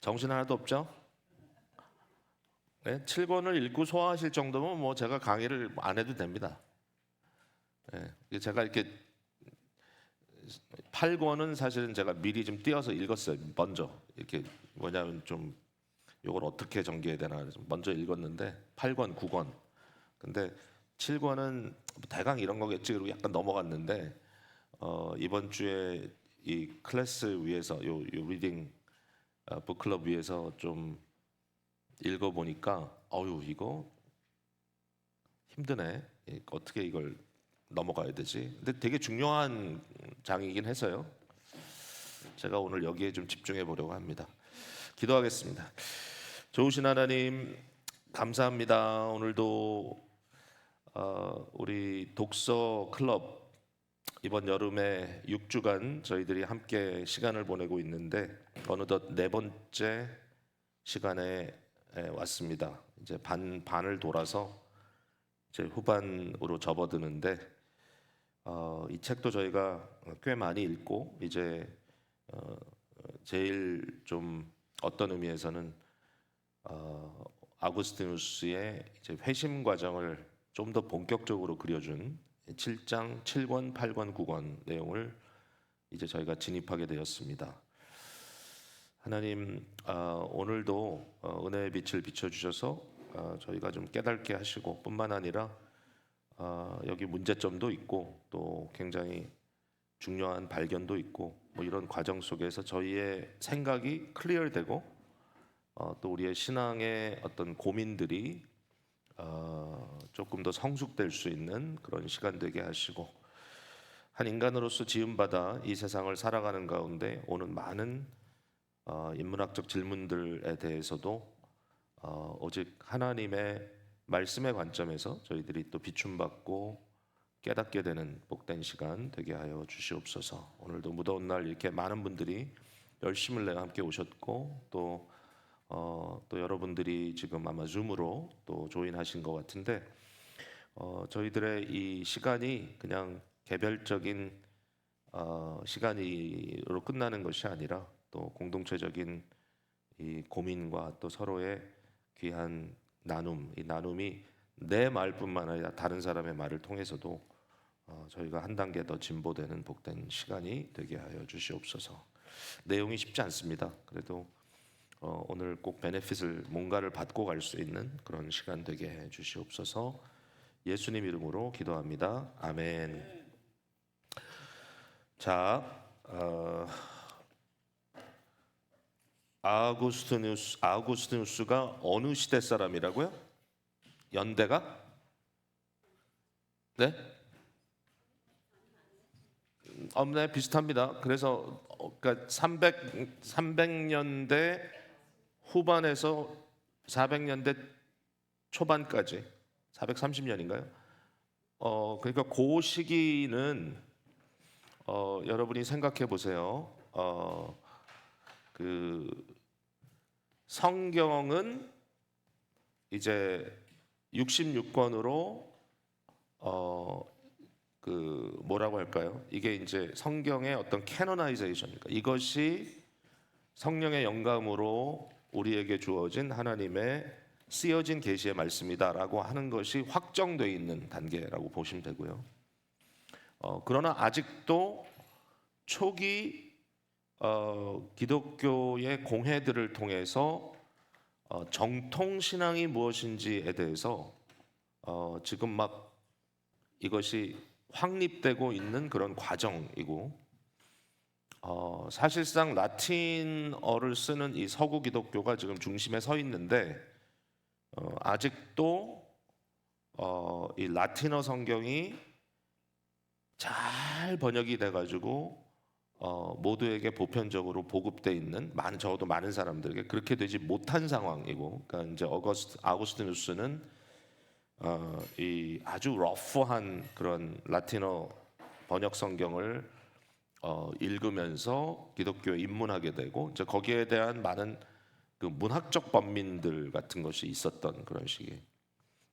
정신 하나도 없죠? 네, 7권을 읽고 소화하실 정도면 뭐 제가 강의를 안 해도 됩니다. 네, 제가 이렇게 8권은 사실은 제가 미리 좀 띄어서 읽었어요. 먼저 이렇게 뭐냐면 좀 이걸 어떻게 전개해야 되나 그래서 먼저 읽었는데 8권, 9권. 근데 7권은 대강 이런 거겠지 그리고 약간 넘어갔는데 이번 주에 이 클래스 위에서 요 리딩 북클럽 위에서 좀 읽어보니까 어유 이거 힘드네. 어떻게 이걸 넘어가야 되지? 근데 되게 중요한 장이긴 해서요. 제가 오늘 여기에 좀 집중해 보려고 합니다. 기도하겠습니다. 좋으신 하나님 감사합니다. 오늘도 우리 독서 클럽 이번 여름에 6주간 저희들이 함께 시간을 보내고 있는데 어느덧 네 번째 시간에 왔습니다. 이제 반을 돌아서 이제 후반으로 접어드는데 이 책도 저희가 꽤 많이 읽고 이제 제일 좀 어떤 의미에서는 아구스티누스의 이제 회심 과정을 좀 더 본격적으로 그려준 7장, 7권, 8권, 9권 내용을 이제 저희가 진입하게 되었습니다. 하나님 오늘도 은혜의 빛을 비춰주셔서 저희가 좀 깨닫게 하시고 뿐만 아니라 여기 문제점도 있고 또 굉장히 중요한 발견도 있고 뭐 이런 과정 속에서 저희의 생각이 클리어되고 또 우리의 신앙의 어떤 고민들이 조금 더 성숙될 수 있는 그런 시간 되게 하시고 한 인간으로서 지음받아 이 세상을 살아가는 가운데 오는 많은 인문학적 질문들에 대해서도 오직 하나님의 말씀의 관점에서 저희들이 또 비춤받고 깨닫게 되는 복된 시간 되게 하여 주시옵소서. 오늘도 무더운 날 이렇게 많은 분들이 열심을 내어 함께 오셨고 또 여러분들이 지금 아마 줌으로 또 조인하신 것 같은데 저희들의 이 시간이 그냥 개별적인 시간으로 끝나는 것이 아니라 또 공동체적인 이 고민과 또 서로의 귀한 나눔, 이 나눔이 내 말뿐만 아니라 다른 사람의 말을 통해서도 저희가 한 단계 더 진보되는 복된 시간이 되게 하여 주시옵소서. 내용이 쉽지 않습니다. 그래도 오늘 꼭 베네핏을 뭔가를 받고 갈 수 있는 그런 시간 되게 해 주시옵소서. 예수님 이름으로 기도합니다. 아멘. 자, 아우구스티누스가 어느 시대 사람이라고요? 연대가? 네? 네, 비슷합니다. 그래서 그러니까 300년대 후반에서 400년대 초반까지 430년인가요? 그러니까 그 시기는 여러분이 생각해 보세요. 그 성경은 이제 66권으로 그 뭐라고 할까요? 이게 이제 성경의 어떤 캐노나이제이션이니까 이것이 성령의 영감으로 우리에게 주어진 하나님의 쓰여진 계시의 말씀이다라고 하는 것이 확정되어 있는 단계라고 보시면 되고요. 그러나 아직도 초기 기독교의 공회들을 통해서 정통 신앙이 무엇인지에 대해서 지금 막 이것이 확립되고 있는 그런 과정이고 사실상 라틴어를 쓰는 이 서구 기독교가 지금 중심에 서 있는데 아직도 이 라틴어 성경이 잘 번역이 돼가지고 모두에게 보편적으로 보급돼 있는 적어도 많은 사람들에게 그렇게 되지 못한 상황이고, 그러니까 이제 아우구스티누스는 이 아주 러프한 그런 라틴어 번역 성경을 읽으면서 기독교에 입문하게 되고 이제 거기에 대한 많은 그 문학적 번민들 같은 것이 있었던 그런 시기.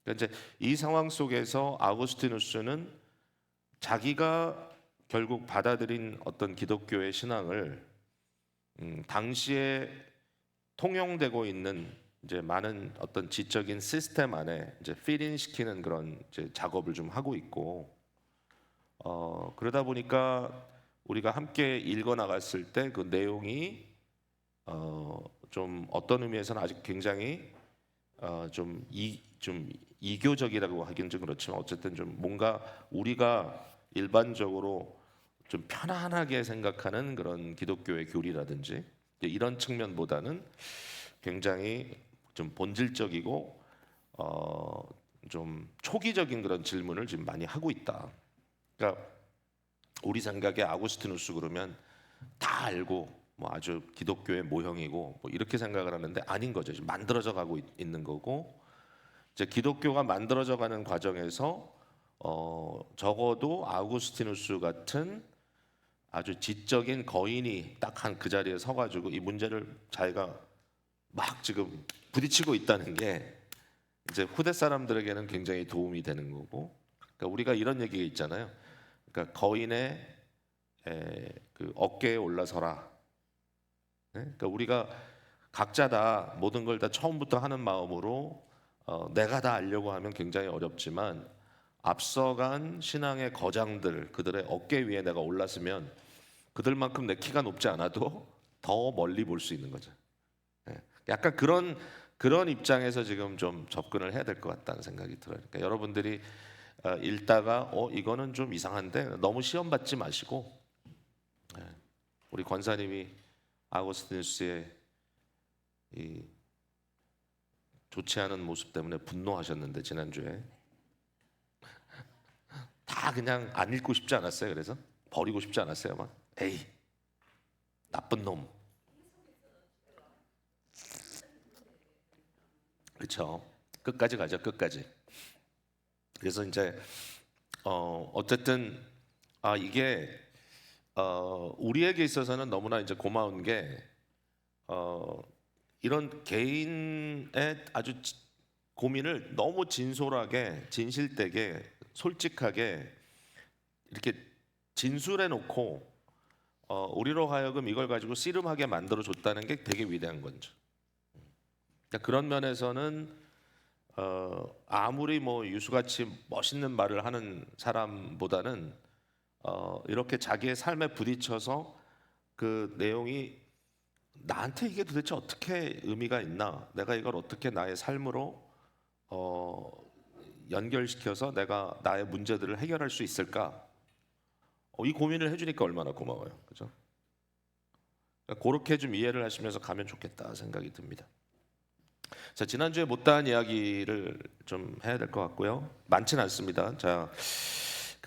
그러니까 이제 이 상황 속에서 아우구스티누스는 자기가 결국 받아들인 어떤 기독교의 신앙을 당시에 통용되고 있는 이제 많은 어떤 지적인 시스템 안에 이제 필인 시키는 그런 이제 작업을 좀 하고 있고, 그러다 보니까 우리가 함께 읽어 나갔을 때 그 내용이 좀 어떤 의미에서는 아직 굉장히 좀 이교적이라고 하긴 좀 그렇지만, 어쨌든 좀 뭔가 우리가 일반적으로 좀 편안하게 생각하는 그런 기독교의 교리라든지 이런 측면보다는 굉장히 좀 본질적이고 좀 초기적인 그런 질문을 지금 많이 하고 있다. 그러니까 우리 생각에 아구스티누스 그러면 다 알고 뭐 아주 기독교의 모형이고 뭐 이렇게 생각을 하는데 아닌 거죠. 지금 만들어져 가고 있는 거고, 이제 기독교가 만들어져 가는 과정에서 적어도 아구스티누스 같은 아주 지적인 거인이 딱 한 그 자리에 서가지고 이 문제를 자기가 막 지금 부딪히고 있다는 게 이제 후대 사람들에게는 굉장히 도움이 되는 거고, 그러니까 우리가 이런 얘기가 있잖아요. 그러니까 거인의 그 어깨에 올라서라. 네? 그러니까 우리가 각자 다 모든 걸 다 처음부터 하는 마음으로 내가 다 알려고 하면 굉장히 어렵지만, 앞서간 신앙의 거장들 그들의 어깨 위에 내가 올랐으면 그들만큼 내 키가 높지 않아도 더 멀리 볼 수 있는 거죠. 예. 약간 그런 입장에서 지금 좀 접근을 해야 될 것 같다는 생각이 들어요. 그러니까 여러분들이 읽다가 이거는 좀 이상한데 너무 시험 받지 마시고, 예. 우리 권사님이 아고스티누스의 이 좋지 않은 모습 때문에 분노하셨는데 지난주에 다 그냥 안 읽고 싶지 않았어요. 그래서 버리고 싶지 않았어요. 막 에이 나쁜 놈. 그렇죠. 끝까지 가죠. 끝까지. 그래서 이제 어쨌든 이게 우리에게 있어서는 너무나 이제 고마운 게 이런 개인의 아주 고민을 너무 진솔하게 진실되게 솔직하게 이렇게 진술해 놓고 우리로 하여금 이걸 가지고 씨름하게 만들어 줬다는 게 되게 위대한 거죠. 그러니까 그런 면에서는 아무리 뭐 유수같이 멋있는 말을 하는 사람보다는 이렇게 자기의 삶에 부딪혀서 그 내용이 나한테 이게 도대체 어떻게 의미가 있나, 내가 이걸 어떻게 나의 삶으로 연결시켜서 내가 나의 문제들을 해결할 수 있을까, 이 고민을 해주니까 얼마나 고마워요. 그죠? 그렇게 좀 이해를 하시면서 가면 좋겠다 생각이 듭니다. 자, 지난주에 못다한 이야기를 좀 해야 될 것 같고요. 많지는 않습니다. 자,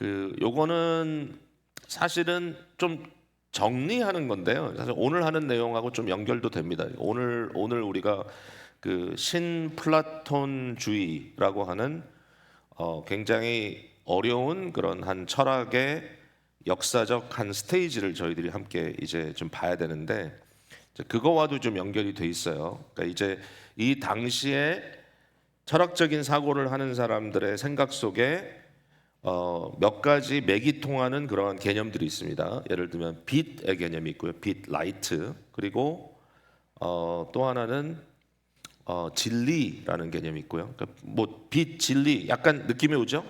요거는 사실은 좀 정리하는 건데요. 사실 오늘 하는 내용하고 좀 연결도 됩니다. 오늘 우리가 그 신플라톤주의라고 하는 굉장히 어려운 그런 한 철학의 역사적 한 스테이지를 저희들이 함께 이제 좀 봐야 되는데, 그거와도 좀 연결이 돼 있어요. 그러니까 이제 이 당시에 철학적인 사고를 하는 사람들의 생각 속에 몇 가지 맥이 통하는 그러한 개념들이 있습니다. 예를 들면 빛의 개념이 있고요, 빛, 라이트. 그리고 또 하나는 진리라는 개념이 있고요. 그러니까 뭐 빛, 진리, 약간 느낌이 오죠?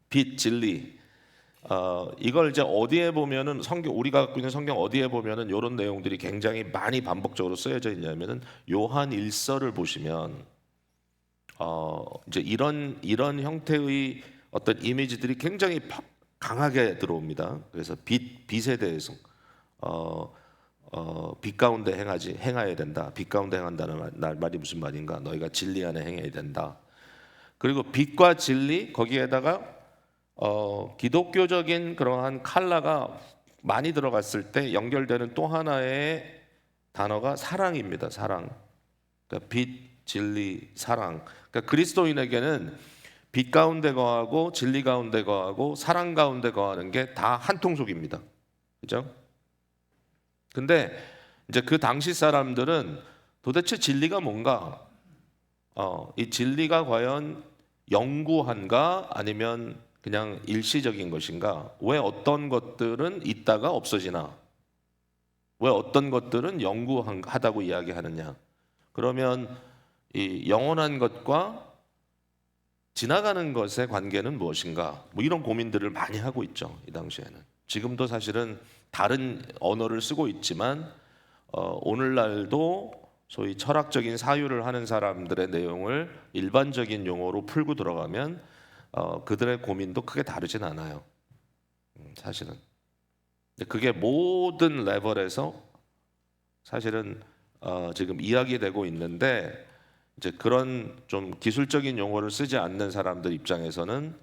빛, 진리. 이걸 이제 어디에 보면은 우리가 갖고 있는 성경 어디에 보면은 이런 내용들이 굉장히 많이 반복적으로 쓰여져 있냐면은 요한 1서를 보시면 이제 이런 형태의 어떤 이미지들이 굉장히 강하게 들어옵니다. 그래서 빛에 대해서 빛 가운데 행해야 된다. 빛 가운데 행한다는 말이 무슨 말인가? 너희가 진리 안에 행해야 된다. 그리고 빛과 진리, 거기에다가 기독교적인 그러한 칼라가 많이 들어갔을 때 연결되는 또 하나의 단어가 사랑입니다. 사랑. 그러니까 빛, 진리, 사랑. 그러니까 그리스도인에게는 빛 가운데 거하고 진리 가운데 거하고 사랑 가운데 거하는 게 다 한 통속입니다. 그죠? 근데 이제 그 당시 사람들은 도대체 진리가 뭔가, 이 진리가 과연 영구한가 아니면 그냥 일시적인 것인가, 왜 어떤 것들은 있다가 없어지나, 왜 어떤 것들은 영구하다고 이야기하느냐, 그러면 이 영원한 것과 지나가는 것의 관계는 무엇인가? 뭐 이런 고민들을 많이 하고 있죠. 이 당시에는. 지금도 사실은 다른 언어를 쓰고 있지만 오늘날도 소위 철학적인 사유를 하는 사람들의 내용을 일반적인 용어로 풀고 들어가면 그들의 고민도 크게 다르진 않아요. 사실은. 근데 그게 모든 레벨에서 사실은 지금 이야기되고 있는데 이제 그런 좀 기술적인 용어를 쓰지 않는 사람들 입장에서는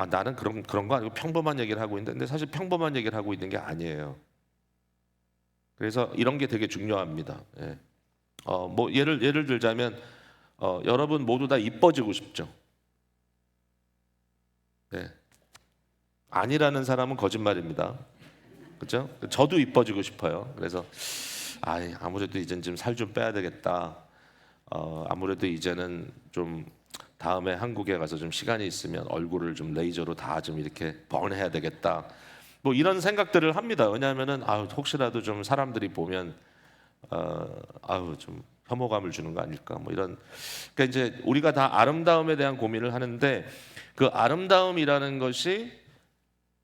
나는 그런 거 아니고 평범한 얘기를 하고 있는데 근데 사실 평범한 얘기를 하고 있는 게 아니에요. 그래서 이런 게 되게 중요합니다. 예. 뭐 예를 들자면 여러분 모두 다 이뻐지고 싶죠. 네. 아니라는 사람은 거짓말입니다. 그렇죠? 저도 이뻐지고 싶어요. 그래서 아무래도 이젠 좀 살 좀 빼야 되겠다. 아무래도 이제는 좀 다음에 한국에 가서 좀 시간이 있으면 얼굴을 좀 레이저로 다 좀 이렇게 번해야 되겠다. 뭐 이런 생각들을 합니다. 왜냐하면은 혹시라도 좀 사람들이 보면 좀 혐오감을 주는 거 아닐까? 뭐 이런. 그러니까 이제 우리가 다 아름다움에 대한 고민을 하는데 그 아름다움이라는 것이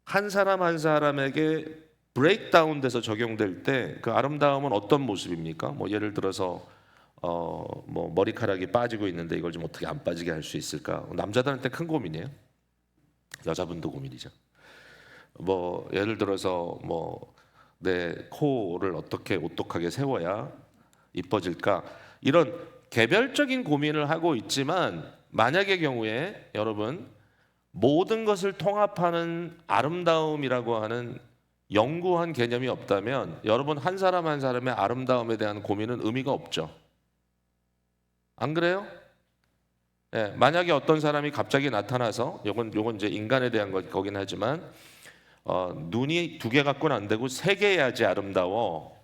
한 사람 한 사람에게 브레이크다운 돼서 적용될 때 그 아름다움은 어떤 모습입니까? 뭐 예를 들어서 뭐 머리카락이 빠지고 있는데 이걸 좀 어떻게 안 빠지게 할 수 있을까? 남자들한테 큰 고민이에요. 여자분도 고민이죠. 뭐 예를 들어서 뭐 내 코를 어떻게 오똑하게 세워야 이뻐질까? 이런 개별적인 고민을 하고 있지만 만약의 경우에 여러분 모든 것을 통합하는 아름다움이라고 하는 영구한 개념이 없다면 여러분 한 사람 한 사람의 아름다움에 대한 고민은 의미가 없죠. 안 그래요? 예, 만약에 어떤 사람이 갑자기 나타나서 요건 이제 인간에 대한 거긴 하지만 눈이 두 개 갖고는 안 되고 세 개야지 아름다워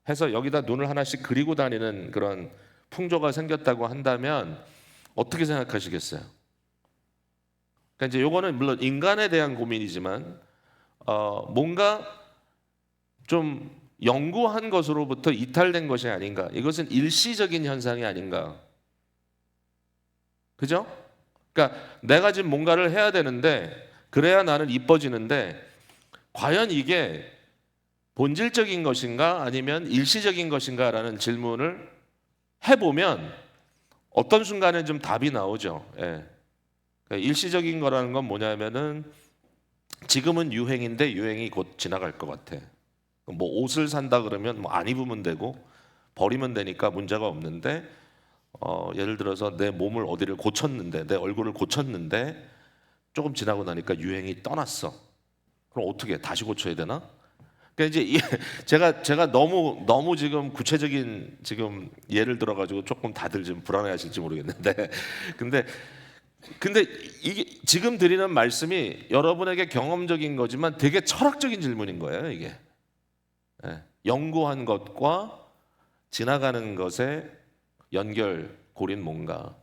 해서 여기다 눈을 하나씩 그리고 다니는 그런 풍조가 생겼다고 한다면 어떻게 생각하시겠어요? 그러니까 이제 요거는 물론 인간에 대한 고민이지만 뭔가 좀 영구한 것으로부터 이탈된 것이 아닌가? 이것은 일시적인 현상이 아닌가? 그죠? 그러니까 내가 지금 뭔가를 해야 되는데 그래야 나는 이뻐지는데 과연 이게 본질적인 것인가 아니면 일시적인 것인가라는 질문을 해보면 어떤 순간에 좀 답이 나오죠. 예. 그러니까 일시적인 거라는 건 뭐냐면은 지금은 유행인데 유행이 곧 지나갈 것 같아. 뭐 옷을 산다 그러면 뭐 안 입으면 되고 버리면 되니까 문제가 없는데 예를 들어서 내 몸을 어디를 고쳤는데 내 얼굴을 고쳤는데 조금 지나고 나니까 유행이 떠났어. 그럼 어떻게 다시 고쳐야 되나? 그러니까 이제 제가 너무 지금 구체적인 지금 예를 들어가지고 조금 다들 좀 불안해하실지 모르겠는데 근데 이게 지금 드리는 말씀이 여러분에게 경험적인 거지만 되게 철학적인 질문인 거예요, 이게. 예. 영구한 것과 지나가는 것의 연결고리는 뭔가?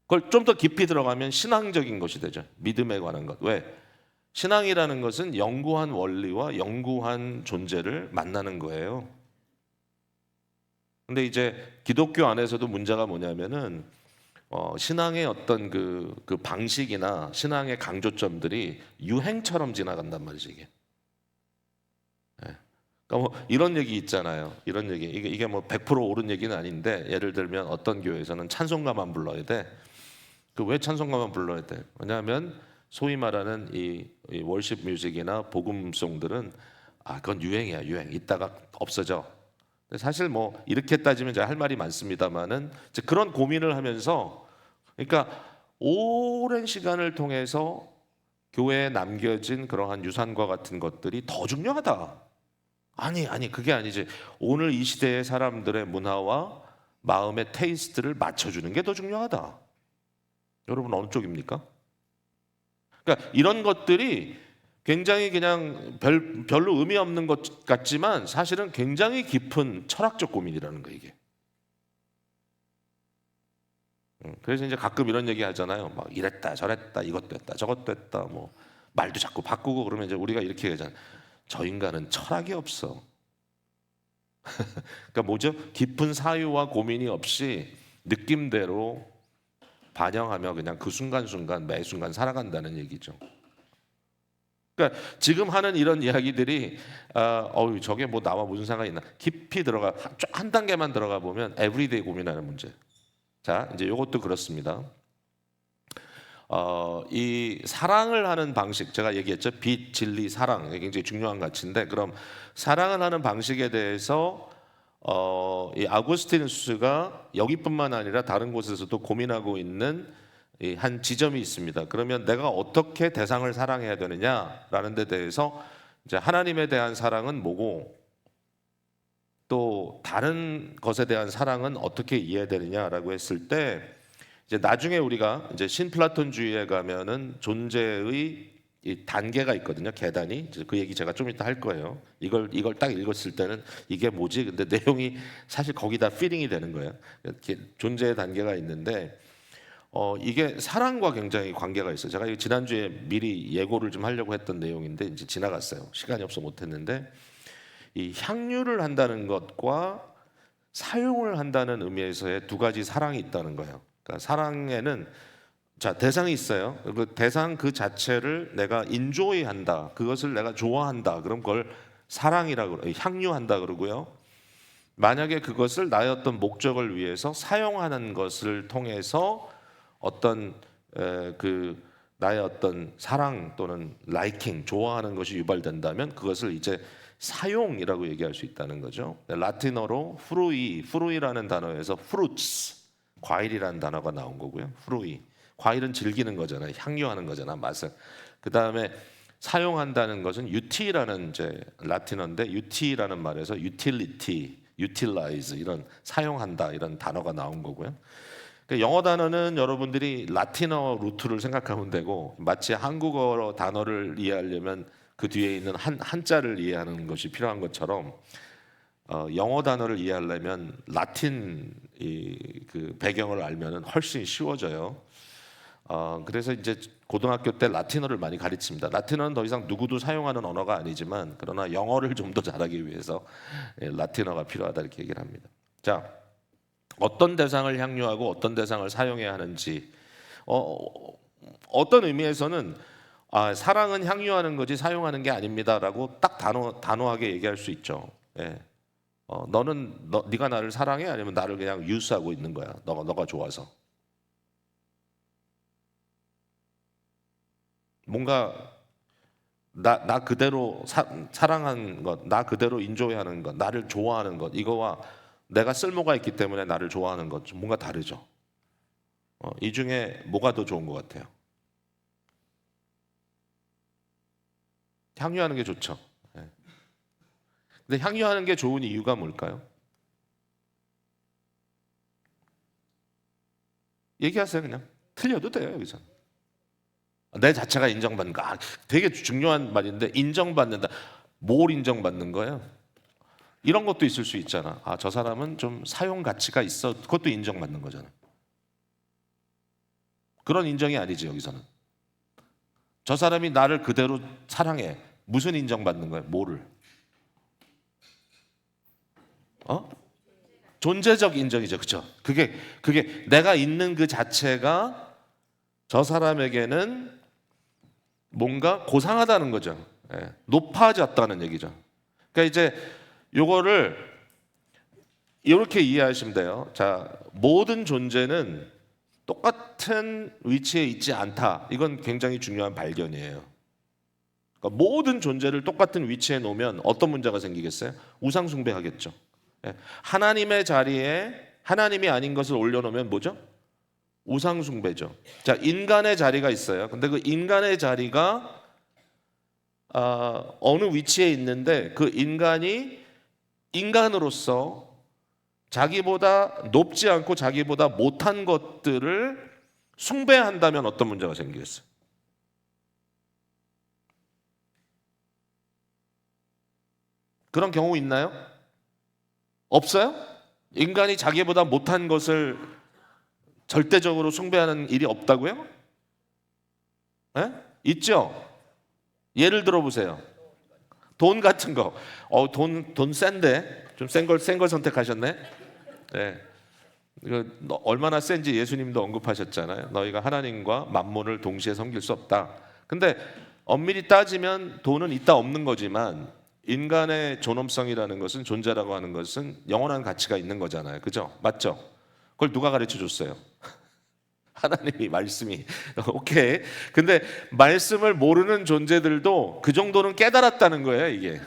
그걸 좀 더 깊이 들어가면 신앙적인 것이 되죠. 믿음에 관한 것. 왜? 신앙이라는 것은 영구한 원리와 영구한 존재를 만나는 거예요. 근데 이제 기독교 안에서도 문제가 뭐냐면은 신앙의 어떤 그 방식이나 신앙의 강조점들이 유행처럼 지나간단 말이지 이게. 예. 그러니까 뭐 이런 얘기 있잖아요. 이런 얘기 이게 뭐 100% 옳은 얘기는 아닌데 예를 들면 어떤 교회에서는 찬송가만 불러야 돼. 그 왜 찬송가만 불러야 돼? 왜냐하면 소위 말하는 이 월십 뮤직이나 복음송들은 그건 유행이야 유행. 이따가 없어져. 사실 뭐 이렇게 따지면 제가 할 말이 많습니다만은 그런 고민을 하면서 그러니까 오랜 시간을 통해서 교회에 남겨진 그러한 유산과 같은 것들이 더 중요하다. 아니 그게 아니지. 오늘 이 시대의 사람들의 문화와 마음의 테이스트를 맞춰주는 게 더 중요하다. 여러분 어느 쪽입니까? 그러니까 이런 것들이 굉장히 그냥 별로 의미 없는 것 같지만 사실은 굉장히 깊은 철학적 고민이라는 거예요, 이게. 그래서 이제 가끔 이런 얘기 하잖아요. 막 이랬다 저랬다 이것도 했다 저것도 했다 뭐 말도 자꾸 바꾸고 그러면 이제 우리가 이렇게 얘기하잖아요. 저 인간은 철학이 없어. 그러니까 뭐죠? 깊은 사유와 고민이 없이 느낌대로 반영하며 그냥 그 순간순간 매 순간 살아간다는 얘기죠. 그러니까 지금 하는 이런 이야기들이 저게 뭐 나와 무슨 상관이 있나? 깊이 들어가 한 단계만 들어가 보면 에브리데이 고민하는 문제. 자, 이제 이것도 그렇습니다. 이 사랑을 하는 방식, 제가 얘기했죠. 빛, 진리, 사랑, 이게 굉장히 중요한 가치인데, 그럼 사랑을 하는 방식에 대해서 이 아구스티누스가 여기뿐만 아니라 다른 곳에서도 고민하고 있는 이 한 지점이 있습니다. 그러면 내가 어떻게 대상을 사랑해야 되느냐라는 데 대해서 이제 하나님에 대한 사랑은 뭐고, 또 다른 것에 대한 사랑은 어떻게 이해해야 되느냐라고 했을 때, 이제 나중에 우리가 이제 신플라톤주의에 가면은 존재의 이 단계가 있거든요. 계단이. 그 얘기 제가 좀 이따 할 거예요. 이걸 딱 읽었을 때는 이게 뭐지? 근데 내용이 사실 거기다 필링이 되는 거예요. 존재의 단계가 있는데 이게 사랑과 굉장히 관계가 있어요. 제가 지난주에 미리 예고를 좀 하려고 했던 내용인데 이제 지나갔어요. 시간이 없어 못했는데, 이 향유를 한다는 것과 사용을 한다는 의미에서의 두 가지 사랑이 있다는 거예요. 그러니까 사랑에는 대상이 있어요. 그 대상 그 자체를 내가 인조이 한다. 그것을 내가 좋아한다. 그럼 그걸 사랑이라고 그래요. 향유한다 그러고요. 만약에 그것을 나의 어떤 목적을 위해서 사용하는 것을 통해서 어떤 그 나의 어떤 사랑 또는 라이킹, 좋아하는 것이 유발된다면 그것을 이제 사용이라고 얘기할 수 있다는 거죠. 라틴어로 프루이라는 단어에서 fruits, 과일이라는 단어가 나온 거고요. 프루이, 과일은 즐기는 거잖아요. 향유하는 거잖아, 맛을. 그 다음에 사용한다는 것은 ut라는 이제 라틴어인데, ut라는 말에서 utility, utilize 이런 사용한다 이런 단어가 나온 거고요. 그러니까 영어 단어는 여러분들이 라틴어 루트를 생각하면 되고, 마치 한국어 단어를 이해하려면 그 뒤에 있는 한자를 이해하는 것이 필요한 것처럼 영어 단어를 이해하려면 라틴 그 배경을 알면은 훨씬 쉬워져요. 그래서 이제 고등학교 때 라틴어를 많이 가르칩니다. 라틴어는 더 이상 누구도 사용하는 언어가 아니지만, 그러나 영어를 좀 더 잘하기 위해서 라틴어가 필요하다 이렇게 얘기를 합니다. 자, 어떤 대상을 향유하고 어떤 대상을 사용해야 하는지, 어떤 의미에서는 사랑은 향유하는 거지 사용하는 게 아닙니다라고 딱 단호하게 얘기할 수 있죠. 예. 네가 나를 사랑해? 아니면 나를 그냥 유스하고 있는 거야? 너가 좋아서. 뭔가 나 그대로 사랑하는 것, 나 그대로 인조해하는 것, 나를 좋아하는 것, 이거와 내가 쓸모가 있기 때문에 나를 좋아하는 것, 뭔가 다르죠. 이 중에 뭐가 더 좋은 것 같아요? 향유하는 게 좋죠. 예. 근데 향유하는 게 좋은 이유가 뭘까요? 얘기하세요, 그냥. 틀려도 돼요, 여기서. 내 자체가 인정받는 거. 되게 중요한 말인데, 인정받는다. 뭘 인정받는 거예요? 이런 것도 있을 수 있잖아. 저 사람은 좀 사용 가치가 있어. 그것도 인정받는 거잖아. 그런 인정이 아니지, 여기서는. 저 사람이 나를 그대로 사랑해. 무슨 인정받는 거예요? 뭐를? 존재적 인정이죠. 그렇죠? 그게 내가 있는 그 자체가 저 사람에게는 뭔가 고상하다는 거죠. 예, 높아졌다는 얘기죠. 그러니까 이제 요거를 이렇게 이해하시면 돼요. 자, 모든 존재는 똑같은 위치에 있지 않다. 이건 굉장히 중요한 발견이에요. 그러니까 모든 존재를 똑같은 위치에 놓으면 어떤 문제가 생기겠어요? 우상 숭배하겠죠. 예, 하나님의 자리에 하나님이 아닌 것을 올려놓으면 뭐죠? 우상 숭배죠. 자, 인간의 자리가 있어요. 근데 그 인간의 자리가 어느 위치에 있는데, 그 인간이 인간으로서 자기보다 높지 않고 자기보다 못한 것들을 숭배한다면 어떤 문제가 생기겠어요? 그런 경우 있나요? 없어요? 인간이 자기보다 못한 것을 절대적으로 숭배하는 일이 없다고요? 네? 있죠? 예를 들어 보세요. 돈 같은 거. 돈 센데 좀 센 걸 선택하셨네. 네. 이거 얼마나 센지 예수님도 언급하셨잖아요. 너희가 하나님과 만몬을 동시에 섬길 수 없다. 근데 엄밀히 따지면 돈은 있다 없는 거지만 인간의 존엄성이라는 것은, 존재라고 하는 것은 영원한 가치가 있는 거잖아요. 그죠? 맞죠? 그걸 누가 가르쳐 줬어요? 하나님이, 말씀이. 오케이. 근데 말씀을 모르는 존재들도 그 정도는 깨달았다는 거예요, 이게.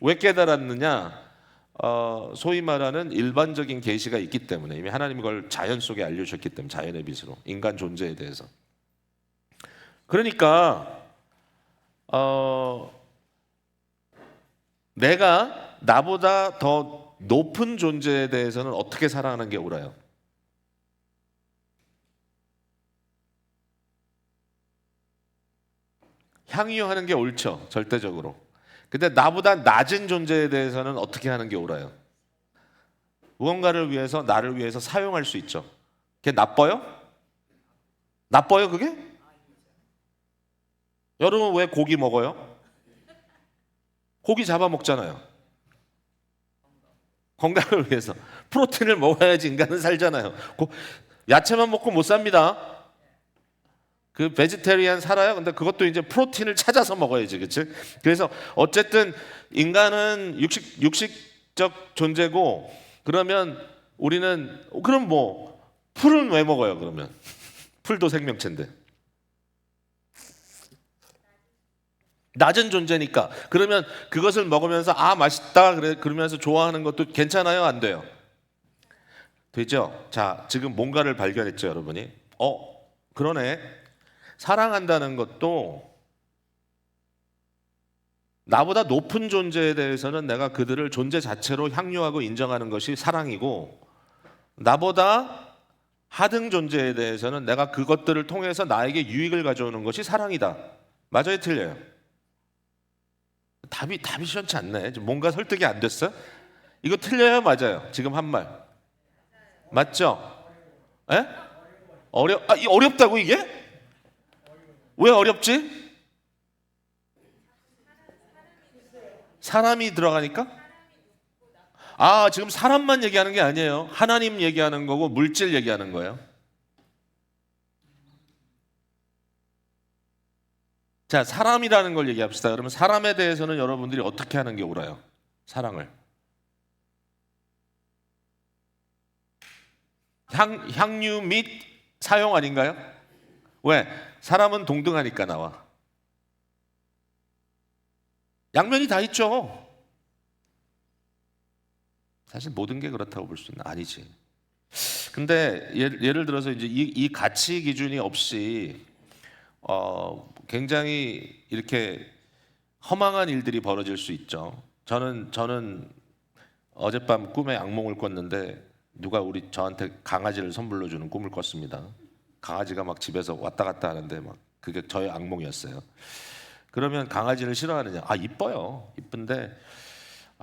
왜 깨달았느냐? 소위 말하는 일반적인 계시가 있기 때문에, 이미 하나님이 그걸 자연 속에 알려주셨기 때문에, 자연의 빛으로 인간 존재에 대해서. 그러니까 내가 나보다 더 높은 존재에 대해서는 어떻게 살아가는 게 옳아요? 향유하는 게 옳죠, 절대적으로. 근데 나보다 낮은 존재에 대해서는 어떻게 하는 게 옳아요? 무언가를 위해서, 나를 위해서 사용할 수 있죠. 그게 나빠요? 나빠요, 그게? 여러분 왜 고기 먹어요? 고기 잡아 먹잖아요. 건강을 위해서. 프로틴을 먹어야지 인간은 살잖아요. 야채만 먹고 못 삽니다. 그 베지테리안 살아요. 근데 그것도 이제 프로틴을 찾아서 먹어야지, 그렇지? 그래서 어쨌든 인간은 육식적 존재고, 그러면 우리는, 그럼 뭐 풀은 왜 먹어요? 그러면 풀도 생명체인데. 낮은 존재니까. 그러면 그것을 먹으면서 아 맛있다 그래 그러면서 좋아하는 것도 괜찮아요, 안 돼요? 되죠? 자, 지금 뭔가를 발견했죠, 여러분이? 그러네. 사랑한다는 것도 나보다 높은 존재에 대해서는 내가 그들을 존재 자체로 향유하고 인정하는 것이 사랑이고, 나보다 하등 존재에 대해서는 내가 그것들을 통해서 나에게 유익을 가져오는 것이 사랑이다. 맞아요, 틀려요? 답이 시원치 않네. 뭔가 설득이 안 됐어? 이거 틀려요, 맞아요? 지금 한 말 맞죠? 에? 이 어렵다고 이게? 왜 어렵지? 사람이 들어가니까? 지금 사람만 얘기하는 게 아니에요. 하나님 얘기하는 거고 물질 얘기하는 거예요. 자, 사람이라는 걸 얘기합시다. 그러면 사람에 대해서는 여러분들이 어떻게 하는 게 옳아요? 사랑을. 향유 및 사용 아닌가요? 왜? 사람은 동등하니까 나와. 양면이 다 있죠. 사실 모든 게 그렇다고 볼 수는 아니지. 근데 예를 들어서 이제 이 가치 기준이 없이 굉장히 이렇게 허망한 일들이 벌어질 수 있죠. 저는 어젯밤 꿈에 악몽을 꿨는데 누가 저한테 강아지를 선물로 주는 꿈을 꿨습니다. 강아지가 막 집에서 왔다 갔다 하는데 막 그게 저의 악몽이었어요. 그러면 강아지를 싫어하느냐? 이뻐요. 이쁜데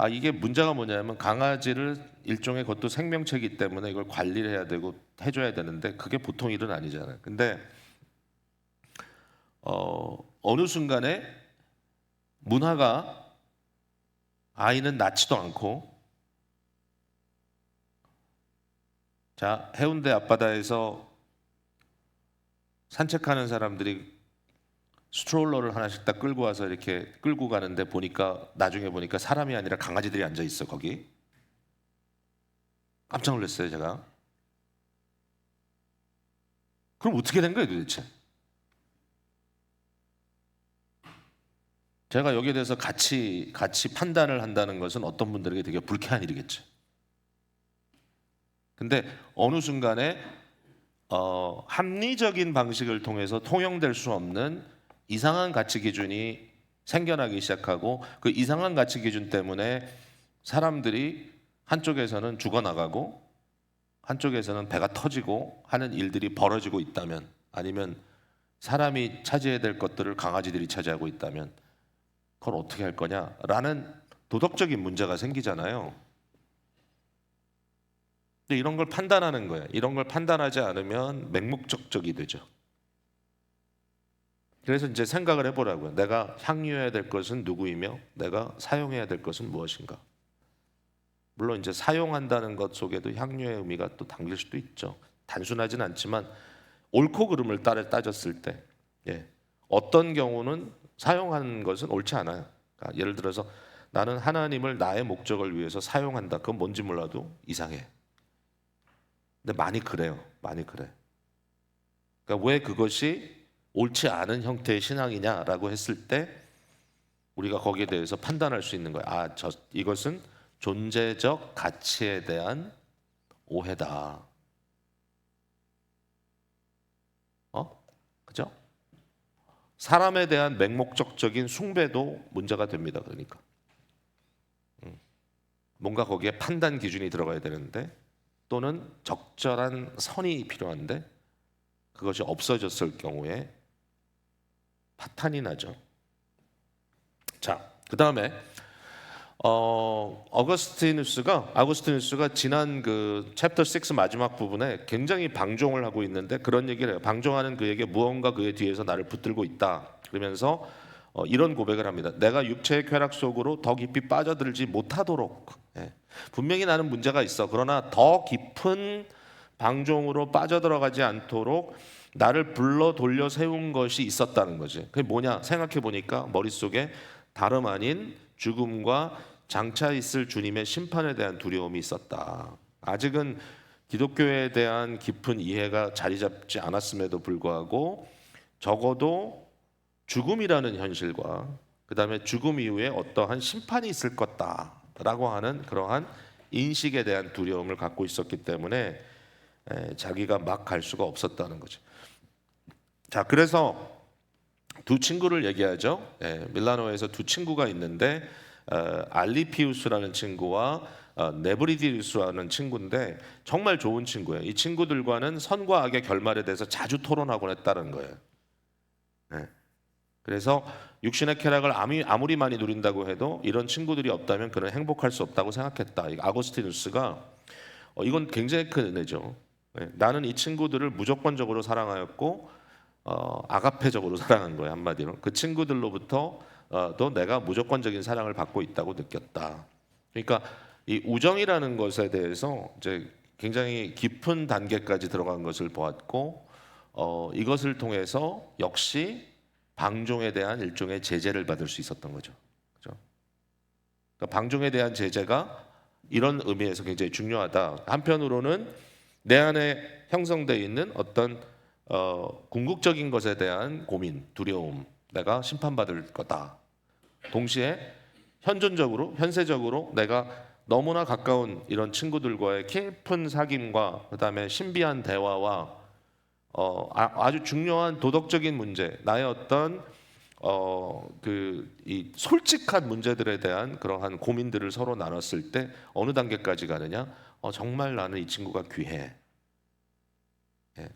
이게 문제가 뭐냐면, 강아지를 일종의 그것도 생명체이기 때문에 이걸 관리를 해야 되고 해줘야 되는데 그게 보통 일은 아니잖아요. 근데 어느 순간에 문화가 아이는 낳지도 않고, 자, 해운대 앞바다에서 산책하는 사람들이 스트롤러를 하나씩 딱 끌고 와서 이렇게 끌고 가는데 나중에 보니까 사람이 아니라 강아지들이 앉아 있어, 거기. 깜짝 놀랐어요, 제가. 그럼 어떻게 된 거예요, 도대체? 제가 여기에 대해서 같이 판단을 한다는 것은 어떤 분들에게 되게 불쾌한 일이겠죠. 근데 어느 순간에 합리적인 방식을 통해서 통용될 수 없는 이상한 가치 기준이 생겨나기 시작하고, 그 이상한 가치 기준 때문에 사람들이 한쪽에서는 죽어나가고 한쪽에서는 배가 터지고 하는 일들이 벌어지고 있다면, 아니면 사람이 차지해야 될 것들을 강아지들이 차지하고 있다면 그걸 어떻게 할 거냐라는 도덕적인 문제가 생기잖아요. 근데 이런 걸 판단하는 거예요. 이런 걸 판단하지 않으면 맹목적적이 되죠. 그래서 이제 생각을 해보라고요. 내가 향유해야 될 것은 누구이며 내가 사용해야 될 것은 무엇인가. 물론 이제 사용한다는 것 속에도 향유의 의미가 또 담길 수도 있죠. 단순하진 않지만 옳고 그름을 따졌을 때, 예, 어떤 경우는 사용하는 것은 옳지 않아요. 그러니까 예를 들어서 나는 하나님을 나의 목적을 위해서 사용한다. 그건 뭔지 몰라도 이상해. 근데 많이 그래요. 많이 그래. 그러니까 왜 그것이 옳지 않은 형태의 신앙이냐라고 했을 때 우리가 거기에 대해서 판단할 수 있는 거예요. 이것은 존재적 가치에 대한 오해다. 그죠? 사람에 대한 맹목적적인 숭배도 문제가 됩니다. 그러니까 뭔가 거기에 판단 기준이 들어가야 되는데 또는 적절한 선이 필요한데 그것이 없어졌을 경우에 파탄이 나죠. 자, 그 다음에 아구스티누스가 지난 그 챕터 6 마지막 부분에 굉장히 방종을 하고 있는데 그런 얘기를 해요. 방종하는 그에게 무언가 그의 뒤에서 나를 붙들고 있다. 그러면서 이런 고백을 합니다. 내가 육체의 쾌락 속으로 더 깊이 빠져들지 못하도록. 예. 분명히 나는 문제가 있어. 그러나 더 깊은 방종으로 빠져들어가지 않도록 나를 불러 돌려 세운 것이 있었다는 거지. 그게 뭐냐? 생각해 보니까 머릿속에 다름 아닌 죽음과 장차 있을 주님의 심판에 대한 두려움이 있었다. 아직은 기독교에 대한 깊은 이해가 자리 잡지 않았음에도 불구하고 적어도 죽음이라는 현실과 그 다음에 죽음 이후에 어떠한 심판이 있을 것다라고 하는 그러한 인식에 대한 두려움을 갖고 있었기 때문에 자기가 막 갈 수가 없었다는 거죠. 자, 그래서 두 친구를 얘기하죠. 밀라노에서 두 친구가 있는데 알리피우스라는 친구와 네브리디우스라는 친구인데 정말 좋은 친구예요. 이 친구들과는 선과 악의 결말에 대해서 자주 토론하곤 했다는 거예요. 그래서 육신의 쾌락을 아무리 많이 누린다고 해도 이런 친구들이 없다면 그는 행복할 수 없다고 생각했다. 아고스티누스가 이건 굉장히 큰 은혜죠. 나는 이 친구들을 무조건적으로 사랑하였고 아가페적으로 사랑한 거예요. 한마디로 그 친구들로부터 또 내가 무조건적인 사랑을 받고 있다고 느꼈다. 그러니까 이 우정이라는 것에 대해서 이제 굉장히 깊은 단계까지 들어간 것을 보았고 이것을 통해서 역시 방종에 대한 일종의 제재를 받을 수 있었던 거죠. 그렇죠? 그러니까 방종에 대한 제재가 이런 의미에서 굉장히 중요하다. 한편으로는 내 안에 형성되어 있는 어떤 궁극적인 것에 대한 고민, 두려움, 내가 심판받을 거다. 동시에 현세적으로 내가 너무나 가까운 이런 친구들과의 깊은 사귐과 그다음에 신비한 대화와 아주 중요한 도덕적인 문제, 나의 어떤 이 솔직한 문제들에 대한 그러한 고민들을 서로 나눴을 때 어느 단계까지 가느냐? 정말 나는 이 친구가 귀해.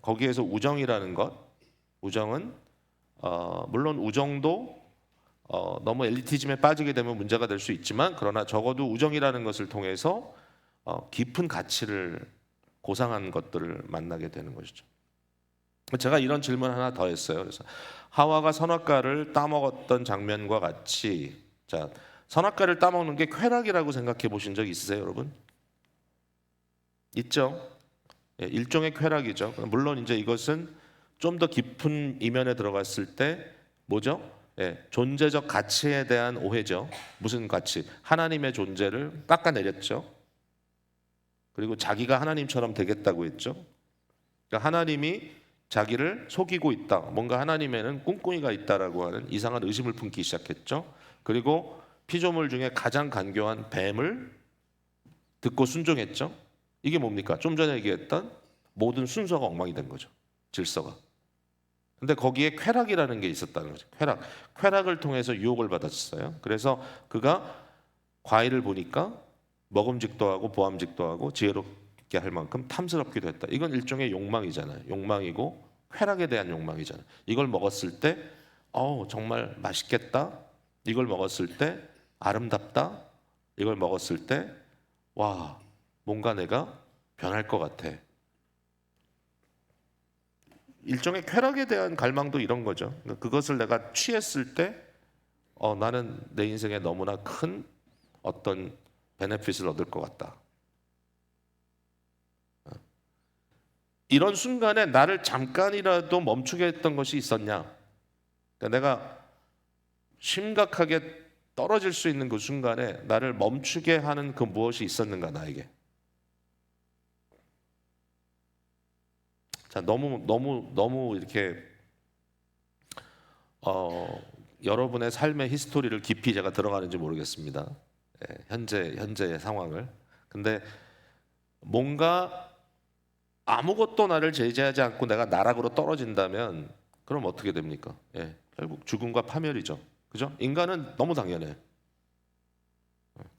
거기에서 우정이라는 것, 우정은 물론 우정도 너무 엘리티즘에 빠지게 되면 문제가 될 수 있지만 그러나 적어도 우정이라는 것을 통해서 깊은 가치를 고상한 것들을 만나게 되는 것이죠. 제가 이런 질문 하나 더 했어요. 그래서 하와가 선악과를 따먹었던 장면과 같이 자, 선악과를 따먹는 게 쾌락이라고 생각해 보신 적 있으세요, 여러분? 있죠? 일종의 쾌락이죠. 물론 이제 이것은 좀 더 깊은 이면에 들어갔을 때 뭐죠? 존재적 가치에 대한 오해죠. 무슨 가치? 하나님의 존재를 깎아내렸죠. 그리고 자기가 하나님처럼 되겠다고 했죠. 그러니까 하나님이 자기를 속이고 있다. 뭔가 하나님에는 꿍꿍이가 있다라고 하는 이상한 의심을 품기 시작했죠. 그리고 피조물 중에 가장 간교한 뱀을 듣고 순종했죠. 이게 뭡니까? 좀 전에 얘기했던 모든 순서가 엉망이 된 거죠. 질서가. 근데 거기에 쾌락이라는 게 있었다는 거죠. 쾌락을 통해서 유혹을 받았어요. 그래서 그가 과일을 보니까 먹음직도 하고 보암직도 하고 지혜롭게 할 만큼 탐스럽기도 했다. 이건 일종의 욕망이잖아요. 욕망이고 쾌락에 대한 욕망이잖아요. 이걸 먹었을 때 정말 맛있겠다. 이걸 먹었을 때 아름답다. 이걸 먹었을 때 와, 뭔가 내가 변할 것 같아. 일종의 쾌락에 대한 갈망도 이런 거죠. 그것을 내가 취했을 때 나는 내 인생에 너무나 큰 어떤 베네핏을 얻을 것 같다. 이런 순간에 나를 잠깐이라도 멈추게 했던 것이 있었냐? 그러니까 내가 심각하게 떨어질 수 있는 그 순간에 나를 멈추게 하는 그 무엇이 있었는가 나에게. 자, 너무 이렇게 여러분의 삶의 히스토리를 깊이 제가 들어가는지 모르겠습니다. 예, 현재의 상황을. 근데 뭔가 아무것도 나를 제재하지 않고 내가 나락으로 떨어진다면 그럼 어떻게 됩니까? 예, 결국 죽음과 파멸이죠. 그죠? 인간은 너무 당연해.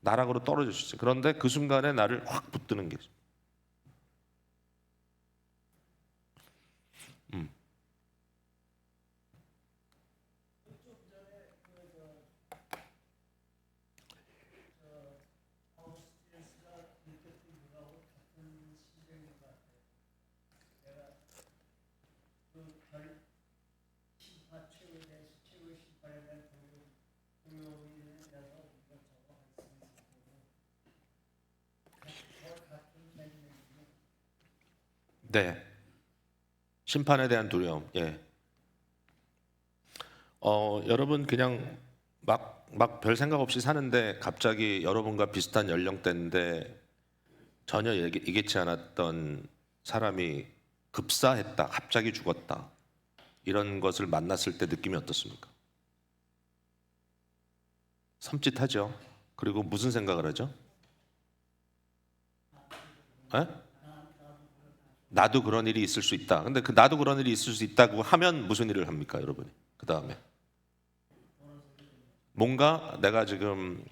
나락으로 떨어질 수 있어요. 그런데 그 순간에 나를 확 붙드는 게. 음. 네. 심판에 대한 두려움. 예. 여러분 그냥 막 별 생각 없이 사는데 갑자기 여러분과 비슷한 연령대인데 전혀 예기치 않았던 사람이 급사했다, 갑자기 죽었다. 이런 것을 만났을 때 느낌이 어떻습니까? 섬찟하죠. 그리고 무슨 생각을 하죠? 에? 나도 그런 일이 있을 수 있다. 근데 그 나도 그런 일이 있을 수 있다고 하면 무슨 일을 합니까, 여러분이? 그 다음에 뭔가 내가 지금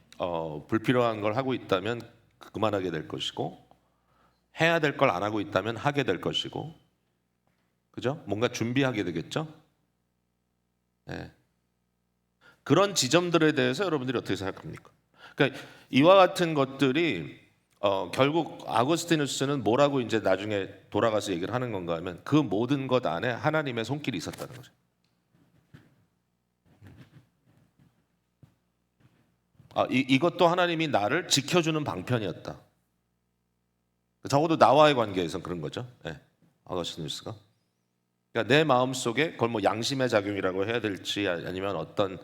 불필요한 걸 하고 있다면 그만하게 될 것이고, 해야 될 걸 안 하고 있다면 하게 될 것이고, 그죠? 뭔가 준비하게 되겠죠? 네. 그런 지점들에 대해서 여러분들이 어떻게 생각합니까? 그러니까 이와 같은 것들이 결국 아구스티누스는 뭐라고 이제 나중에 돌아가서 얘기를 하는 건가 하면 그 모든 것 안에 하나님의 손길이 있었다는 거죠. 이것도 하나님이 나를 지켜주는 방편이었다. 적어도 나와의 관계에서 그런 거죠. 네. 아구스티누스가. 그러니까 내 마음속에 그걸 뭐 양심의 작용이라고 해야 될지 아니면 어떤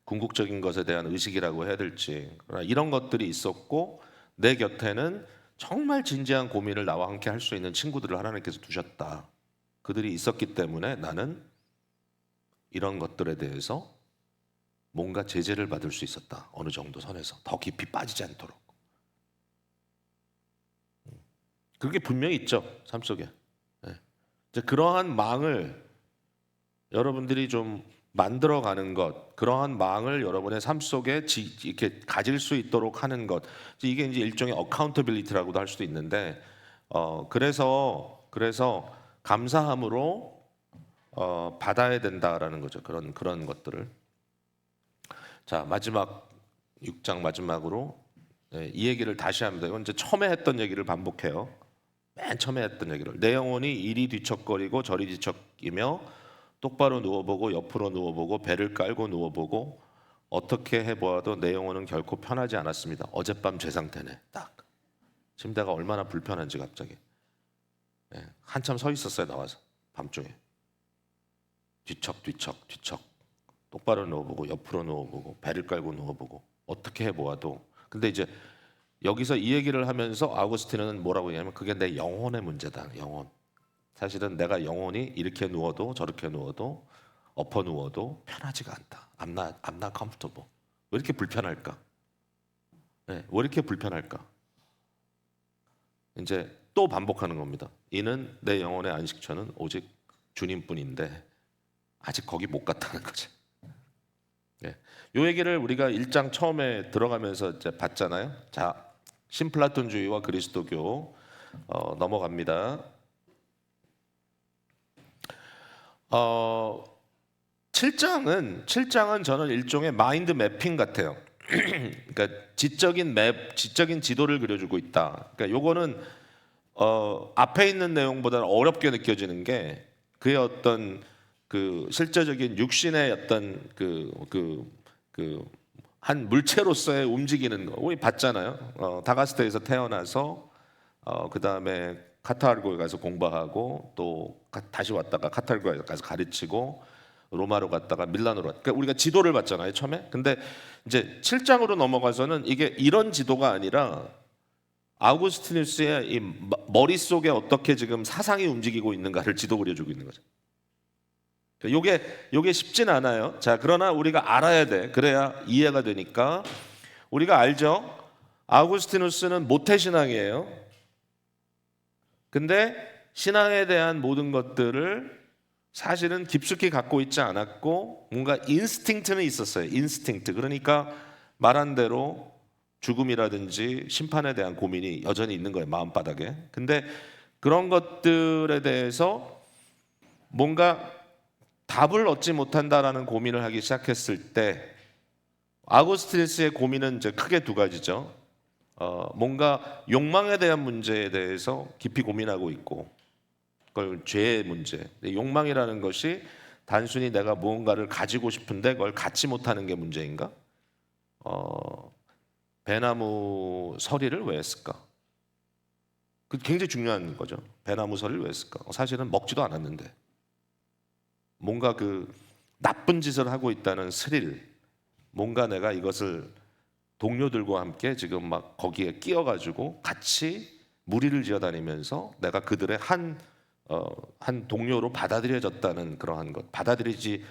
궁극적인 것에 대한 의식이라고 해야 될지, 그러나 이런 것들이 있었고 내 곁에는 정말 진지한 고민을 나와 함께 할 수 있는 친구들을 하나님께서 두셨다. 그들이 있었기 때문에 나는 이런 것들에 대해서 뭔가 제재를 받을 수 있었다. 어느 정도 선에서 더 깊이 빠지지 않도록. 그게 분명히 있죠, 삶 속에. 네. 이제 그러한 망을 여러분들이 좀 만들어가는 것, 그러한 망을 여러분의 삶 속에 이렇게 가질 수 있도록 하는 것, 이게 이제 일종의 어카운터빌리티라고도 할 수도 있는데, 그래서 감사함으로 받아야 된다라는 거죠. 그런 것들을. 자, 마지막 6장 마지막으로 이 얘기를 다시 합니다. 이건 이제 처음에 했던 얘기를 반복해요. 맨 처음에 했던 얘기를. 내 영혼이 이리 뒤척거리고 저리 뒤척이며 똑바로 누워보고 옆으로 누워보고 배를 깔고 누워보고 어떻게 해보아도 내 영혼은 결코 편하지 않았습니다. 어젯밤 제 상태네. 딱 침대가 얼마나 불편한지 갑자기. 한참 서 있었어요. 나와서 밤중에 뒤척 똑바로 누워보고 옆으로 누워보고 배를 깔고 누워보고 어떻게 해보아도. 근데 이제 여기서 이 얘기를 하면서 아우구스티는 뭐라고 얘기하냐면 그게 내 영혼의 문제다. 영혼. 사실은 내가 영혼이 이렇게 누워도 저렇게 누워도 엎어 누워도 편하지가 않다. I'm not comfortable. 왜 이렇게 불편할까? 네, 왜 이렇게 불편할까? 이제 또 반복하는 겁니다. 이는 내 영혼의 안식처는 오직 주님뿐인데 아직 거기 못 갔다는 거죠. 네, 요 얘기를 우리가 1장 처음에 들어가면서 이제 봤잖아요. 자, 신플라톤주의와 그리스도교 넘어갑니다. 7장은 저는 일종의 마인드 매핑 같아요. 그러니까 지적인 지도를 그려주고 있다. 그러니까 요거는 앞에 있는 내용보다는 어렵게 느껴지는 게 그의 어떤 그 실제적인 육신의 어떤 그 한 물체로서의 움직이는 거 우리 봤잖아요. 다가스트에서 태어나서 그 다음에 카타르고에 가서 공부하고 또 다시 왔다가 카타르고에 가서 가르치고 로마로 갔다가 밀라노로 갔다. 그러니까 우리가 지도를 봤잖아요 처음에. 근데 이제 7장으로 넘어가서는 이게 이런 지도가 아니라 아우구스티누스의 이 머릿속에 어떻게 지금 사상이 움직이고 있는가를 지도 그려주고 있는 거죠. 요게 쉽진 않아요. 자, 그러나 우리가 알아야 돼. 그래야 이해가 되니까. 우리가 알죠? 아우구스티누스는 모태신앙이에요. 근데 신앙에 대한 모든 것들을 사실은 깊숙이 갖고 있지 않았고 뭔가 인스팅트는 있었어요. 인스팅트. 그러니까 말한 대로 죽음이라든지 심판에 대한 고민이 여전히 있는 거예요. 마음바닥에. 근데 그런 것들에 대해서 뭔가 답을 얻지 못한다라는 고민을 하기 시작했을 때 아구스티누스의 고민은 이제 크게 두 가지죠. 뭔가 욕망에 대한 문제에 대해서 깊이 고민하고 있고 그걸 죄의 문제. 욕망이라는 것이 단순히 내가 무언가를 가지고 싶은데 그걸 갖지 못하는 게 문제인가? 배나무 서리를 왜 했을까? 그 굉장히 중요한 거죠. 배나무 서리를 왜 했을까? 사실은 먹지도 않았는데 뭔가 그 나쁜 짓을 하고 있다는 스릴, 뭔가 내가 이것을 동료들과 함께 지금 막 거기에 끼어가지고 같이 무리를 지어다니면서 내가 그들의 한 동료로 받아들여졌다는 그러한 것, 받아들이지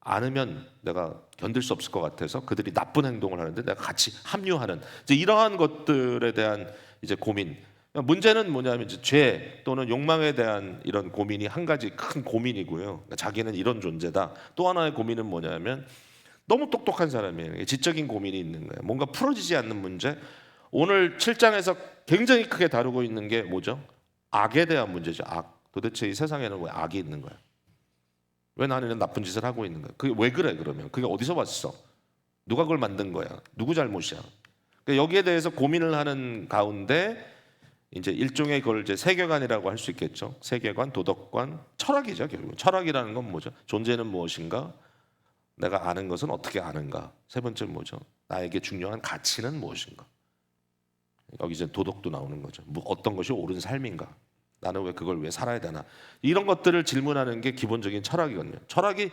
않으면 내가 견딜 수 없을 것 같아서 그들이 나쁜 행동을 하는데 내가 같이 합류하는 이제 이러한 것들에 대한 이제 고민. 문제는 뭐냐면 이제 죄 또는 욕망에 대한 이런 고민이 한 가지 큰 고민이고요. 그러니까 자기는 이런 존재다. 또 하나의 고민은 뭐냐면 너무 똑똑한 사람이에요. 지적인 고민이 있는 거예요. 뭔가 풀어지지 않는 문제. 오늘 7장에서 굉장히 크게 다루고 있는 게 뭐죠? 악에 대한 문제죠. 악. 도대체 이 세상에는 왜 악이 있는 거야? 왜 나는 이런 나쁜 짓을 하고 있는 거야? 그게 왜 그래 그러면? 그게 어디서 왔어? 누가 그걸 만든 거야? 누구 잘못이야? 그러니까 여기에 대해서 고민을 하는 가운데 이제 일종의 그걸 이제 세계관이라고 할 수 있겠죠. 세계관, 도덕관, 철학이죠. 결국 철학이라는 건 뭐죠? 존재는 무엇인가? 내가 아는 것은 어떻게 아는가? 세 번째 뭐죠? 나에게 중요한 가치는 무엇인가? 여기 이제 도덕도 나오는 거죠. 어떤 것이 옳은 삶인가? 나는 왜 그걸 왜 살아야 되나? 이런 것들을 질문하는 게 기본적인 철학이거든요. 철학이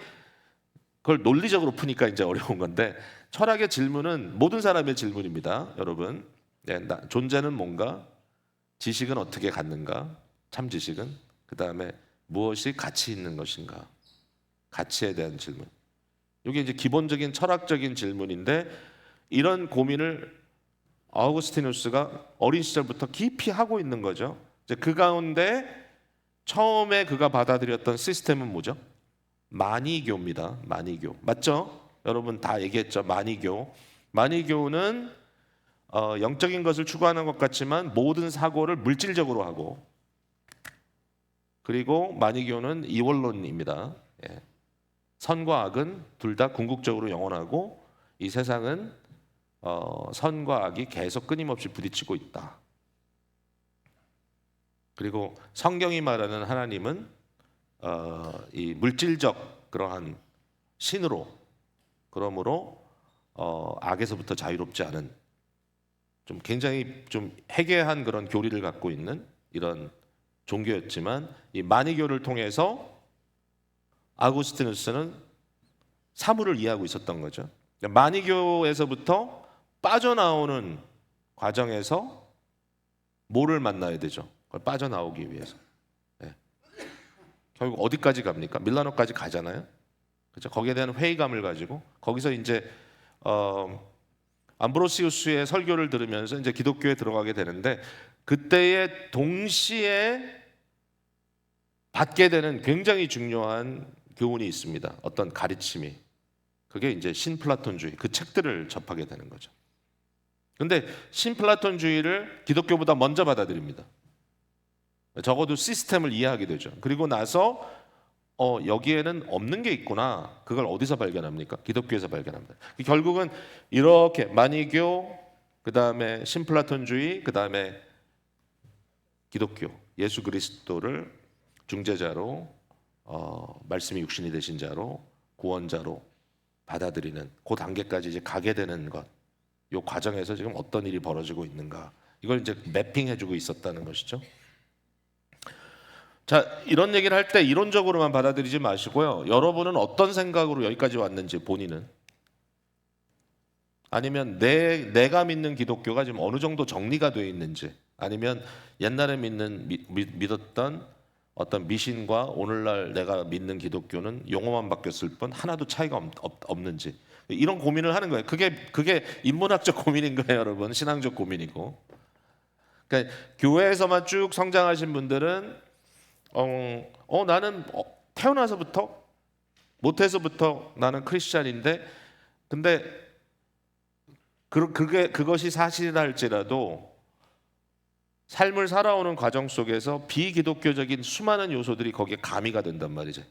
그걸 논리적으로 푸니까 이제 어려운 건데 철학의 질문은 모든 사람의 질문입니다, 여러분. 네, 존재는 뭔가? 지식은 어떻게 갖는가? 참 지식은? 그 다음에 무엇이 가치 있는 것인가? 가치에 대한 질문. 이게 이제 기본적인 철학적인 질문인데 이런 고민을 아우구스티누스가 어린 시절부터 깊이 하고 있는 거죠. 이제 그 가운데 처음에 그가 받아들였던 시스템은 뭐죠? 마니교입니다. 마니교. 맞죠? 여러분 다 얘기했죠. 마니교. 마니교는 영적인 것을 추구하는 것 같지만 모든 사고를 물질적으로 하고 그리고 마니교는 이원론입니다. 예. 선과 악은 둘 다 궁극적으로 영원하고 이 세상은 선과 악이 계속 끊임없이 부딪히고 있다. 그리고 성경이 말하는 하나님은 이 물질적 그러한 신으로 그러므로 악에서부터 자유롭지 않은 좀 굉장히 좀 해괴한 그런 교리를 갖고 있는 이런 종교였지만 이 마니교를 통해서 아구스티누스는 사물을 이해하고 있었던 거죠. 마니교에서부터 빠져나오는 과정에서 뭐를 만나야 되죠? 그걸 빠져나오기 위해서. 네. 결국 어디까지 갑니까? 밀라노까지 가잖아요. 그렇죠? 거기에 대한 회의감을 가지고 거기서 이제 암브로시우스의 설교를 들으면서 이제 기독교에 들어가게 되는데 그때에 동시에 받게 되는 굉장히 중요한 교훈이 있습니다. 어떤 가르침이. 그게 이제 신플라톤주의 그 책들을 접하게 되는 거죠. 근데 신플라톤주의를 기독교보다 먼저 받아들입니다. 적어도 시스템을 이해하게 되죠. 그리고 나서 여기에는 없는 게 있구나. 그걸 어디서 발견합니까? 기독교에서 발견합니다. 결국은 이렇게 마니교, 그 다음에 신플라톤주의, 그 다음에 기독교, 예수 그리스도를 중재자로 말씀이 육신이 되신 자로 구원자로 받아들이는 그 단계까지 이제 가게 되는 것, 요 과정에서 지금 어떤 일이 벌어지고 있는가, 이걸 이제 매핑해주고 있었다는 것이죠. 자, 이런 얘기를 할 때 이론적으로만 받아들이지 마시고요. 여러분은 어떤 생각으로 여기까지 왔는지, 본인은, 아니면 내가 믿는 기독교가 지금 어느 정도 정리가 되어 있는지, 아니면 옛날에 믿었던 어떤 미신과 오늘날 내가 믿는 기독교는 용어만 바뀌었을 뿐 하나도 차이가 없는지, 이런 고민을 하는 거예요. 그게 인문학적 고민인 거예요, 여러분. 신앙적 고민이고. 그러니까 교회에서만 쭉 성장하신 분들은 나는 태어나서부터 모태에서부터 나는 크리스찬인데, 근데 그것이 사실이라 할지라도 삶을 살아오는 과정 속에서 비기독교적인 수많은 요소들이 거기에 가미가 된단 말이죠.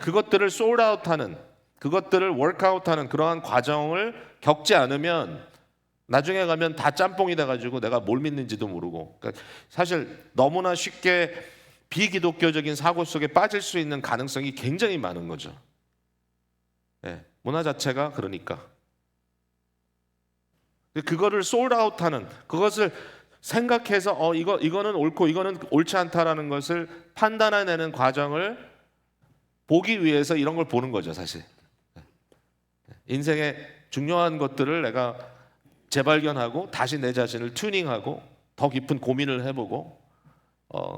그것들을 솔드아웃하는, 그것들을 워크아웃하는 그러한 과정을 겪지 않으면 나중에 가면 다 짬뽕이 돼가지고 내가 뭘 믿는지도 모르고, 그러니까 사실 너무나 쉽게 비기독교적인 사고 속에 빠질 수 있는 가능성이 굉장히 많은 거죠. 문화 자체가 그러니까. 그거를 솔드아웃하는, 그것을 생각해서 이거는 옳고 이거는 옳지 않다라는 것을 판단해내는 과정을 보기 위해서 이런 걸 보는 거죠, 사실. 인생의 중요한 것들을 내가 재발견하고 다시 내 자신을 튜닝하고 더 깊은 고민을 해보고,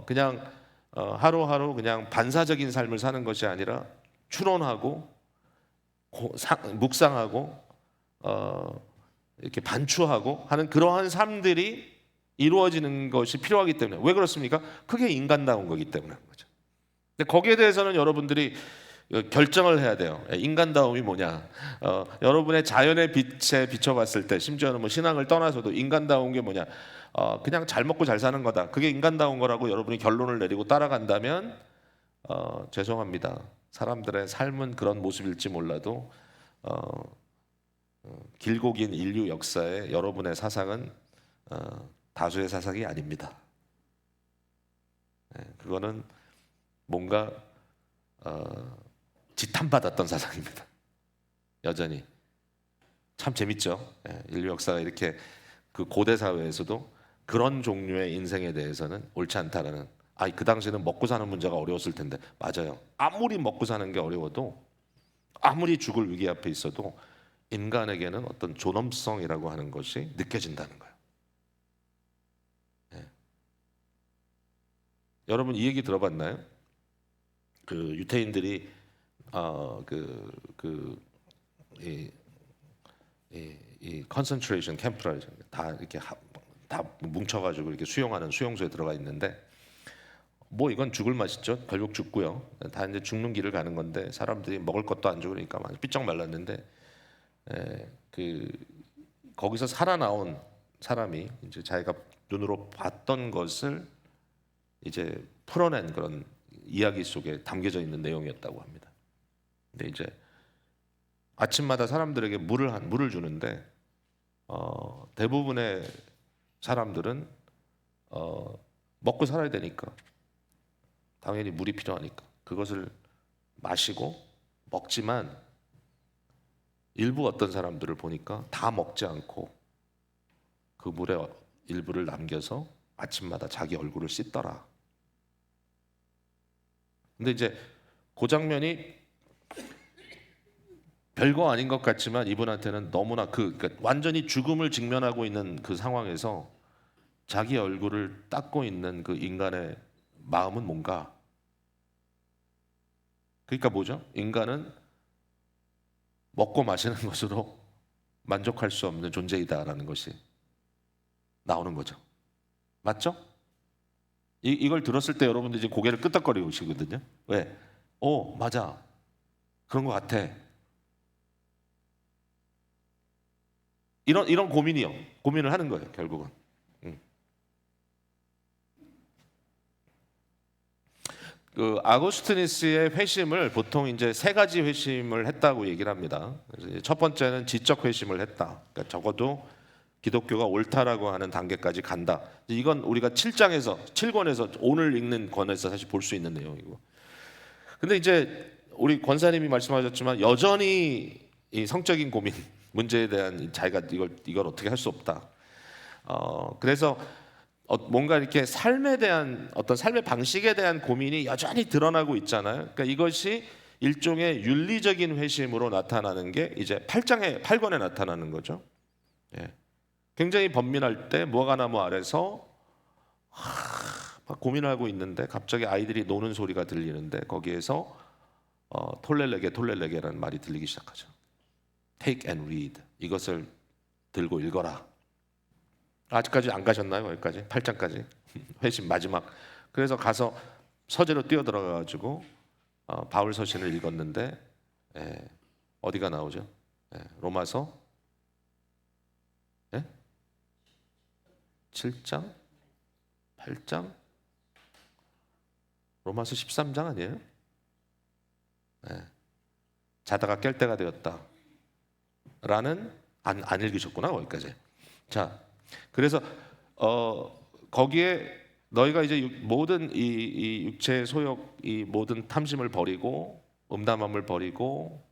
그냥 하루하루 그냥 반사적인 삶을 사는 것이 아니라 추론하고 묵상하고 이렇게 반추하고 하는 그러한 삶들이 이루어지는 것이 필요하기 때문에. 왜 그렇습니까? 그게 인간다운 거기 때문에 그런 거죠. 근데 거기에 대해서는 여러분들이 결정을 해야 돼요. 인간다움이 뭐냐? 여러분의 자연의 빛에 비춰봤을 때, 심지어는 뭐 신앙을 떠나서도 인간다운 게 뭐냐? 그냥 잘 먹고 잘 사는 거다. 그게 인간다운 거라고 여러분이 결론을 내리고 따라간다면, 죄송합니다. 사람들의 삶은 그런 모습일지 몰라도 길고 긴 인류 역사에 여러분의 사상은 다수의 사상이 아닙니다. 그거는 뭔가 지탄받았던 사상입니다. 여전히 참 재밌죠. 인류 역사가 이렇게 그 고대 사회에서도 그런 종류의 인생에 대해서는 옳지 않다라는, 그 당시에는 먹고 사는 문제가 어려웠을 텐데, 맞아요. 아무리 먹고 사는 게 어려워도, 아무리 죽을 위기 앞에 있어도 인간에게는 어떤 존엄성이라고 하는 것이 느껴진다는 거예요. 여러분 이 얘기 들어봤나요? 그 유태인들이 이 컨센트레이션 캠프라 다 이렇게 다 뭉쳐가지고 이렇게 수용하는 수용소에 들어가 있는데, 뭐 이건 죽을 맛이죠. 결국 죽고요. 다 이제 죽는 길을 가는 건데, 사람들이 먹을 것도 안 주니까 막 삐쩍 말랐는데, 거기서 살아나온 사람이 이제 자기가 눈으로 봤던 것을 이제 풀어낸 그런 이야기 속에 담겨져 있는 내용이었다고 합니다. 근데 이제 아침마다 사람들에게 물을 주는데, 대부분의 사람들은 먹고 살아야 되니까 당연히 물이 필요하니까 그것을 마시고 먹지만, 일부 어떤 사람들을 보니까 다 먹지 않고 그 물의 일부를 남겨서 아침마다 자기 얼굴을 씻더라. 근데 이제 그 장면이 별거 아닌 것 같지만 이분한테는 너무나 그러니까 완전히 죽음을 직면하고 있는 그 상황에서 자기 얼굴을 닦고 있는 그 인간의 마음은 뭔가, 그러니까 뭐죠? 인간은 먹고 마시는 것으로 만족할 수 없는 존재이다라는 것이 나오는 거죠. 맞죠? 이걸 들었을 때 여러분들 이제 고개를 끄덕거리시거든요. 왜? 맞아. 그런 것 같아. 이런 고민을 하는 거예요, 결국은. 그 아구스티누스의 회심을 보통 이제 세 가지 회심을 했다고 얘기를 합니다. 그래서 첫 번째는 지적 회심을 했다. 그러니까 적어도 기독교가 옳다라고 하는 단계까지 간다. 이건 우리가 7권에서 오늘 읽는 권에서 사실 볼 수 있는 내용이고. 근데 이제 우리 권사님이 말씀하셨지만 여전히 이 성적인 고민 문제에 대한 자기가 이걸 어떻게 할 수 없다. 그래서 뭔가 이렇게 삶에 대한 어떤 삶의 방식에 대한 고민이 여전히 드러나고 있잖아요. 그러니까 이것이 일종의 윤리적인 회심으로 나타나는 게 이제 8권에 나타나는 거죠. 예. 굉장히 번민할 때 무화과나무 아래서 막 고민하고 있는데 갑자기 아이들이 노는 소리가 들리는데 거기에서 톨렐레게라는 말이 들리기 시작하죠. Take and read. 이것을 들고 읽어라. 아직까지 안 가셨나요? 여기까지 8장까지 회심 마지막. 그래서 가서 서재로 뛰어들어가가지고 바울 서신을 읽었는데 어디가 나오죠? 로마서 7장? 8장? 로마서 13장 아니에요? 자다가 깰 때가 되었다 라는 안 읽으셨구나 거기까지. 자, 그래서 거기에 너희가 이제 모든 이 육체의 소욕, 이 모든 탐심을 버리고 음담함을 버리고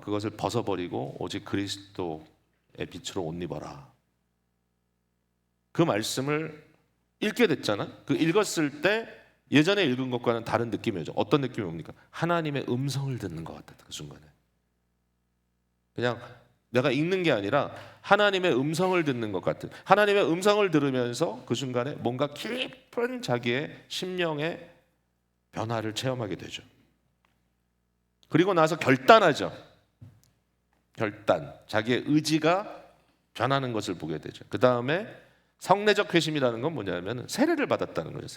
그것을 벗어버리고 오직 그리스도의 빛으로 옷 입어라. 그 말씀을 읽게 됐잖아. 그 읽었을 때 예전에 읽은 것과는 다른 느낌이죠. 어떤 느낌이 옵니까? 하나님의 음성을 듣는 것 같다. 그 순간에 그냥 내가 읽는 게 아니라 하나님의 음성을 듣는 것 같은, 하나님의 음성을 들으면서 그 순간에 뭔가 깊은 자기의 심령의 변화를 체험하게 되죠. 그리고 나서 결단하죠. 결단, 자기의 의지가 변하는 것을 보게 되죠. 그 다음에 성례적 회심이라는 건 뭐냐면 세례를 받았다는 거죠.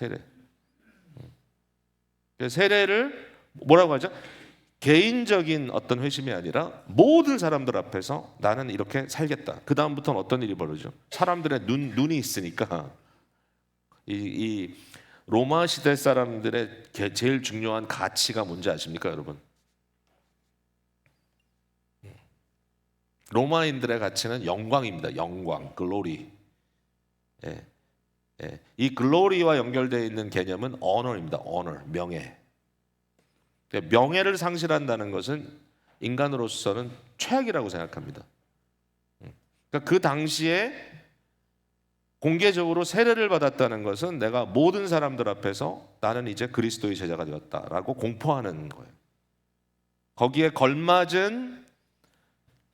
세례를 뭐라고 하죠? 개인적인 어떤 회심이 아니라 모든 사람들 앞에서 나는 이렇게 살겠다. 그 다음부터는 어떤 일이 벌어지죠? 사람들의 눈이 있으니까 이 로마 시대 사람들의 제일 중요한 가치가 뭔지 아십니까, 여러분? 로마인들의 가치는 영광입니다. 영광, 글로리. 이 글로리와 연결되어 있는 개념은 honor입니다. honor, 명예. 명예를 상실한다는 것은 인간으로서는 최악이라고 생각합니다. 그러니까 그 당시에 공개적으로 세례를 받았다는 것은 내가 모든 사람들 앞에서 나는 이제 그리스도의 제자가 되었다라고 공포하는 거예요. 거기에 걸맞은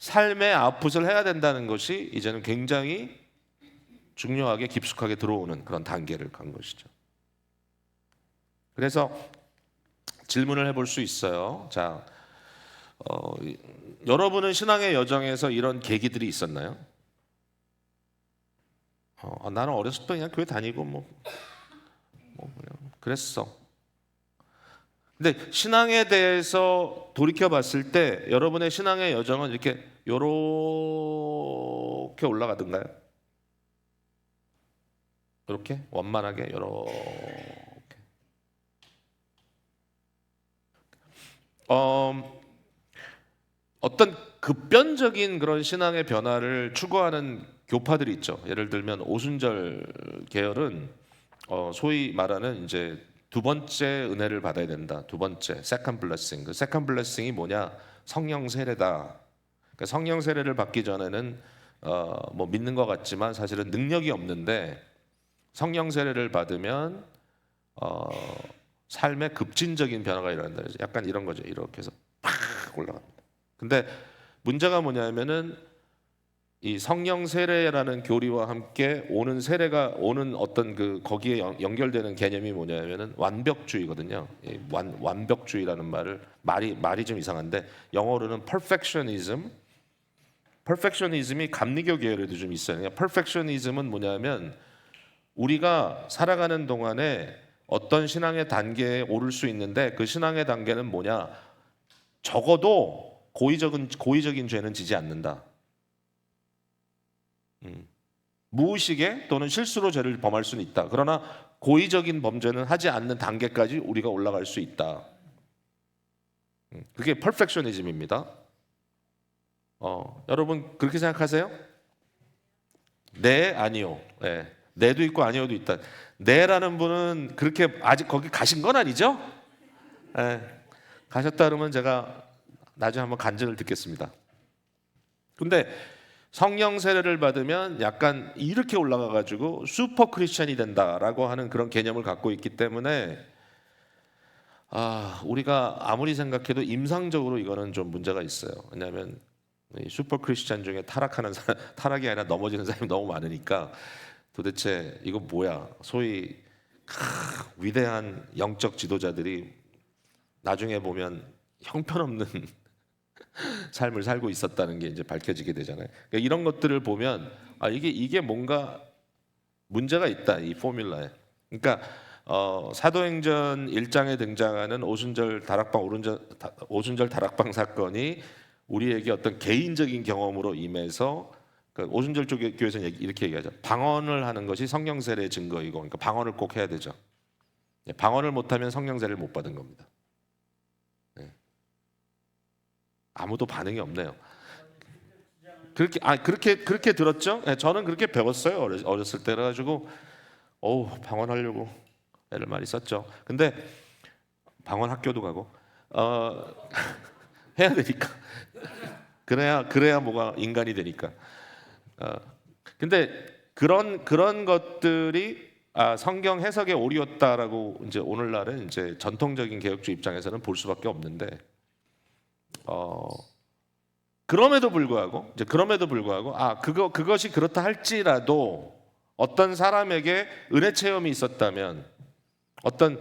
삶의 아웃풋을 해야 된다는 것이 이제는 굉장히 중요하게 깊숙하게 들어오는 그런 단계를 간 것이죠. 그래서 질문을 해볼 수 있어요. 자, 여러분은 신앙의 여정에서 이런 계기들이 있었나요? 나는 어렸을 때 그냥 교회 다니고 그냥 그랬어. 근데 신앙에 대해서 돌이켜 봤을 때 여러분의 신앙의 여정은 이렇게 요렇게 올라가던가요? 이렇게 원만하게 요렇게. 어떤 급변적인 그런 신앙의 변화를 추구하는 교파들이 있죠. 예를 들면 오순절 계열은 소위 말하는 이제 두 번째 은혜를 받아야 된다. 두 번째 second blessing. 그 second blessing이 뭐냐? 성령 세례다. 그러니까 성령 세례를 받기 전에는 뭐 믿는 것 같지만 사실은 능력이 없는데 성령 세례를 받으면 삶의 급진적인 변화가 일어난다. 약간 이런 거죠. 이렇게 해서 팍 올라갑니다. 근데 문제가 뭐냐면은 이 성령 세례라는 교리와 함께 오는 세례가 오는 어떤 그 거기에 연결되는 개념이 뭐냐면은 완벽주의거든요. 완벽주의라는 말이 좀 이상한데 영어로는 perfectionism이 감리교 계열에도 좀 있어요. perfectionism은 뭐냐면 우리가 살아가는 동안에 어떤 신앙의 단계에 오를 수 있는데 그 신앙의 단계는 뭐냐? 적어도 고의적인 죄는 지지 않는다. 무의식에 또는 실수로 죄를 범할 수는 있다. 그러나 고의적인 범죄는 하지 않는 단계까지 우리가 올라갈 수 있다. 그게 퍼펙셔니즘입니다. 여러분 그렇게 생각하세요? 네, 아니요. 네. 네도 있고 아니요도 있다. 네라는 분은 그렇게 아직 거기 가신 건 아니죠? 네. 가셨다 그러면 제가 나중에 한번 간증을 듣겠습니다. 근데 성령 세례를 받으면 약간 이렇게 올라가가지고 슈퍼 크리스천이 된다라고 하는 그런 개념을 갖고 있기 때문에 우리가 아무리 생각해도 임상적으로 이거는 좀 문제가 있어요. 왜냐하면 이 슈퍼 크리스천 중에 타락하는 사람, 타락이 아니라 넘어지는 사람이 너무 많으니까 도대체 이거 뭐야? 소위 위대한 영적 지도자들이 나중에 보면 형편없는 삶을 살고 있었다는 게 이제 밝혀지게 되잖아요. 그러니까 이런 것들을 보면 이게 뭔가 문제가 있다, 이 포뮬라에. 그러니까 사도행전 1장에 등장하는 오순절 다락방 사건이 우리에게 어떤 개인적인 경험으로 임해서, 그러니까 오순절 쪽의 교회에서는 이렇게 얘기하죠. 방언을 하는 것이 성령 세례의 증거이고, 그러니까 방언을 꼭 해야 되죠. 방언을 못하면 성령 세례를 못 받은 겁니다. 네. 아무도 반응이 없네요. 그렇게 들었죠? 네, 저는 그렇게 배웠어요. 어렸을 때. 그래가지고 방언하려고 애를 많이 썼죠. 근데 방언 학교도 가고 해야 되니까. 그래야 뭐가 인간이 되니까. 근데 그런 것들이 성경 해석의 오류였다라고 이제 오늘날은 이제 전통적인 개혁주 입장에서는 볼 수밖에 없는데, 그럼에도 불구하고 그것이 그렇다 할지라도 어떤 사람에게 은혜 체험이 있었다면, 어떤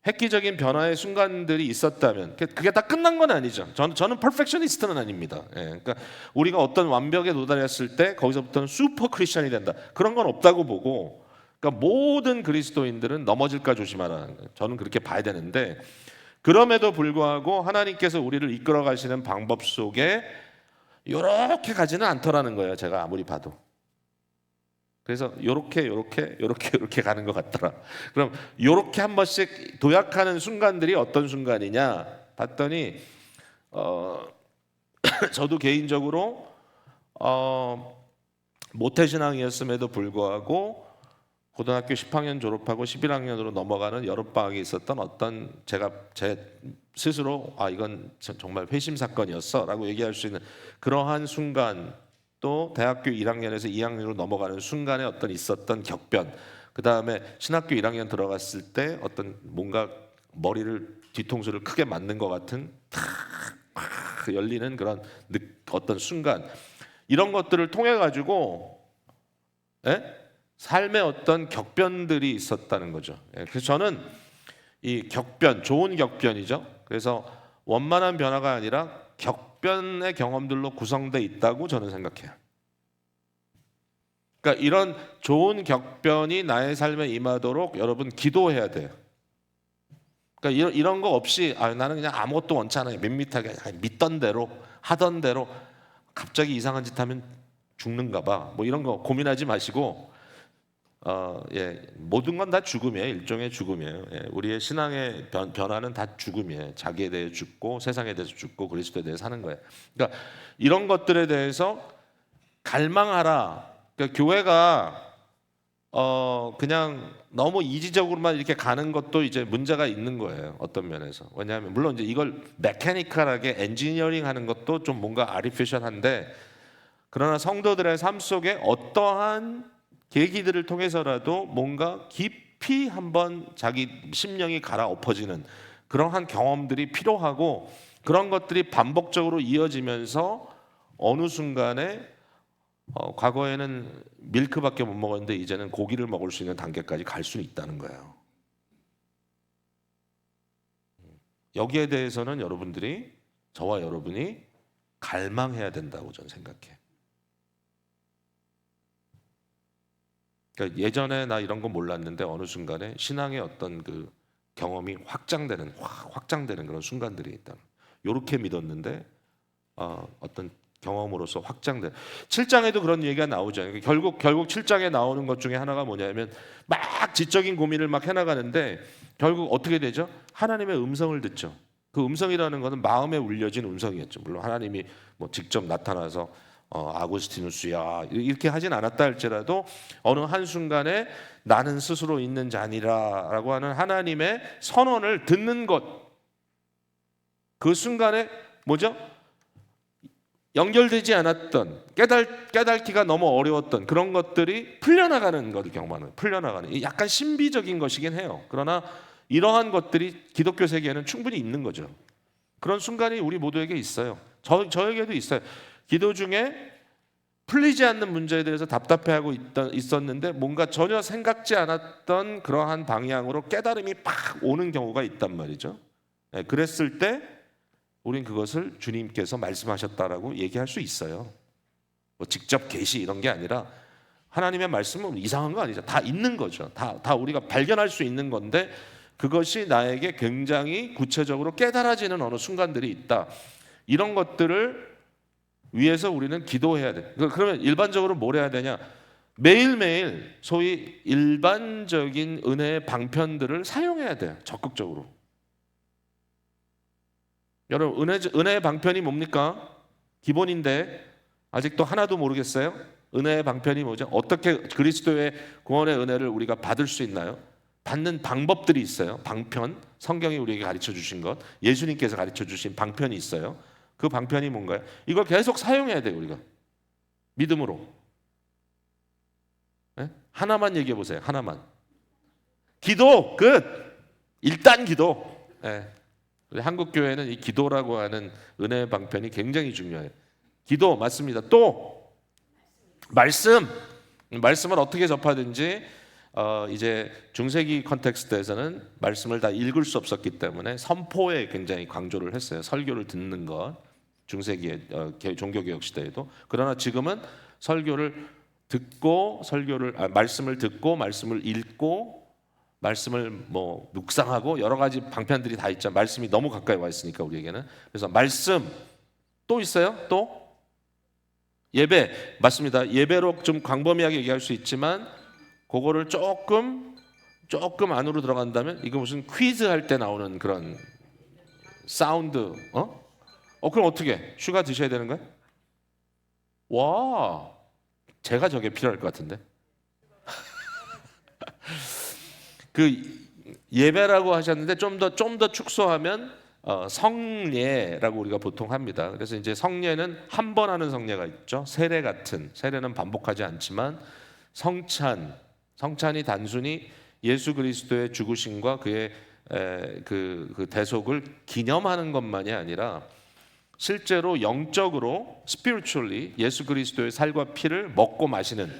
획기적인 변화의 순간들이 있었다면 그게 다 끝난 건 아니죠. 저는 퍼펙셔니스트는 아닙니다. 그러니까 우리가 어떤 완벽에 도달했을 때 거기서부터는 슈퍼 크리스천이 된다, 그런 건 없다고 보고, 그러니까 모든 그리스도인들은 넘어질까 조심하라. 저는 그렇게 봐야 되는데, 그럼에도 불구하고 하나님께서 우리를 이끌어 가시는 방법 속에 이렇게 가지는 않더라는 거예요. 제가 아무리 봐도. 그래서 요렇게 가는 것 같더라. 그럼 요렇게 한 번씩 도약하는 순간들이 어떤 순간이냐 봤더니 저도 개인적으로 모태신앙이었음에도 불구하고 고등학교 10학년 졸업하고 11학년으로 넘어가는 여름방학에 있었던 어떤, 제가 제 스스로 이건 정말 회심 사건이었어 라고 얘기할 수 있는 그러한 순간, 또 대학교 1학년에서 2학년으로 넘어가는 순간에 어떤 있었던 격변, 그 다음에 신학교 1학년 들어갔을 때 어떤 뭔가 머리를 뒤통수를 크게 맞는 것 같은 탁 열리는 그런 어떤 순간, 이런 것들을 통해 가지고 삶의 어떤 격변들이 있었다는 거죠. 그래서 저는 이 격변, 좋은 격변이죠. 그래서 원만한 변화가 아니라 격변의 경험들로 구성되어 있다고 저는 생각해요. 그러니까 이런 좋은 격변이 나의 삶에 임하도록 여러분 기도해야 돼요. 그러니까 이런 거 없이 나는 그냥 아무것도 원치 않아요, 밋밋하게 믿던 대로 하던 대로, 갑자기 이상한 짓 하면 죽는가 봐, 뭐 이런 거 고민하지 마시고, 모든 건 다 죽음이에요. 일종의 죽음이에요. 우리의 신앙의 변화는 다 죽음이에요. 자기에 대해 죽고, 세상에 대해서 죽고, 그리스도에 대해 사는 거예요. 그러니까 이런 것들에 대해서 갈망하라. 그러니까 교회가 그냥 너무 이지적으로만 이렇게 가는 것도 이제 문제가 있는 거예요. 어떤 면에서. 왜냐하면 물론 이제 이걸 메커니컬하게 엔지니어링 하는 것도 좀 뭔가 아티피셜한데, 그러나 성도들의 삶 속에 어떠한 계기들을 통해서라도 뭔가 깊이 한번 자기 심령이 갈아엎어지는 그러한 경험들이 필요하고, 그런 것들이 반복적으로 이어지면서 어느 순간에 과거에는 밀크밖에 못 먹었는데 이제는 고기를 먹을 수 있는 단계까지 갈 수 있다는 거예요. 여기에 대해서는 여러분들이, 저와 여러분이 갈망해야 된다고 저는 생각해요. 그러니까 예전에 나 이런 거 몰랐는데 어느 순간에 신앙의 어떤 그 경험이 확장되는 그런 순간들이 있다. 요렇게 믿었는데 어떤 경험으로서 확장된. 7장에도 그런 얘기가 나오죠. 결국 7장에 나오는 것 중에 하나가 뭐냐면, 막 지적인 고민을 막 해나가는데 결국 어떻게 되죠? 하나님의 음성을 듣죠. 그 음성이라는 것은 마음에 울려진 음성이었죠. 물론 하나님이 뭐 직접 나타나서 아구스티누스야 이렇게 하진 않았다 할지라도 어느 한순간에 나는 스스로 있는 자니라 라고 하는 하나님의 선언을 듣는 것, 그 순간에 뭐죠? 연결되지 않았던 깨닫기가 너무 어려웠던 그런 것들이 풀려나가는 것을 경험하는, 풀려나가는 약간 신비적인 것이긴 해요. 그러나 이러한 것들이 기독교 세계에는 충분히 있는 거죠. 그런 순간이 우리 모두에게 있어요. 저에게도 있어요. 기도 중에 풀리지 않는 문제에 대해서 답답해하고 있었는데 뭔가 전혀 생각지 않았던 그러한 방향으로 깨달음이 팍 오는 경우가 있단 말이죠. 네, 그랬을 때 우린 그것을 주님께서 말씀하셨다라고 얘기할 수 있어요. 뭐 직접 계시 이런 게 아니라 하나님의 말씀은 이상한 거 아니죠. 다 있는 거죠. 다 우리가 발견할 수 있는 건데 그것이 나에게 굉장히 구체적으로 깨달아지는 어느 순간들이 있다. 이런 것들을 위해서 우리는 기도해야 돼. 그러면 일반적으로 뭘 해야 되냐? 매일매일 소위 일반적인 은혜의 방편들을 사용해야 돼요. 적극적으로. 여러분 은혜의 방편이 뭡니까? 기본인데 아직도 하나도 모르겠어요? 은혜의 방편이 뭐죠? 어떻게 그리스도의 구원의 은혜를 우리가 받을 수 있나요? 받는 방법들이 있어요. 방편, 성경이 우리에게 가르쳐 주신 것, 예수님께서 가르쳐 주신 방편이 있어요. 그 방편이 뭔가요? 이걸 계속 사용해야 돼요. 우리가 믿음으로. 네? 하나만 얘기해 보세요. 하나만. 기도 끝. 일단 기도. 네. 우리 한국 교회는 이 기도라고 하는 은혜의 방편이 굉장히 중요해요. 기도 맞습니다. 또 말씀을 어떻게 접하든지 이제 중세기 컨텍스트에서는 말씀을 다 읽을 수 없었기 때문에 선포에 굉장히 강조를 했어요. 설교를 듣는 것. 중세기의 종교개혁 시대에도. 그러나 지금은 설교를 듣고 말씀을 듣고 말씀을 읽고 말씀을 뭐 묵상하고 여러 가지 방편들이 다 있죠. 말씀이 너무 가까이 와 있으니까 우리에게는. 그래서 말씀 또 있어요. 또 예배 맞습니다. 예배로 좀 광범위하게 얘기할 수 있지만 그거를 조금 안으로 들어간다면 이거 무슨 퀴즈 할 때 나오는 그런 사운드 그럼 어떻게 슈가 드셔야 되는 거야? 와 제가 저게 필요할 것 같은데. 그 예배라고 하셨는데 좀 더 축소하면 성례라고 우리가 보통 합니다. 그래서 이제 성례는 한 번 하는 성례가 있죠. 세례 같은 세례는 반복하지 않지만 성찬이 단순히 예수 그리스도의 죽으심과 그의 그 대속을 기념하는 것만이 아니라 실제로 영적으로 spiritually 예수 그리스도의 살과 피를 먹고 마시는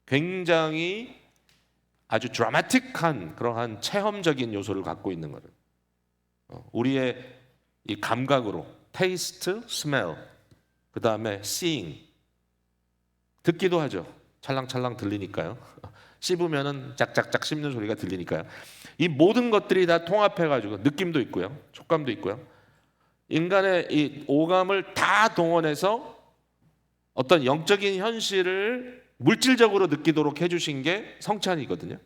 굉장히 아주 드라마틱한 그러한 체험적인 요소를 갖고 있는 거를 우리의 이 감각으로 taste, smell, 그 다음에 seeing 듣기도 하죠. 찰랑찰랑 들리니까요. 씹으면은 짝짝짝 씹는 소리가 들리니까요. 이 모든 것들이 다 통합해가지고 느낌도 있고요, 촉감도 있고요. 인간의 이 오감을 다 동원해서 어떤 영적인 현실을 물질적으로 느끼도록 해주신 게 성찬이거든요.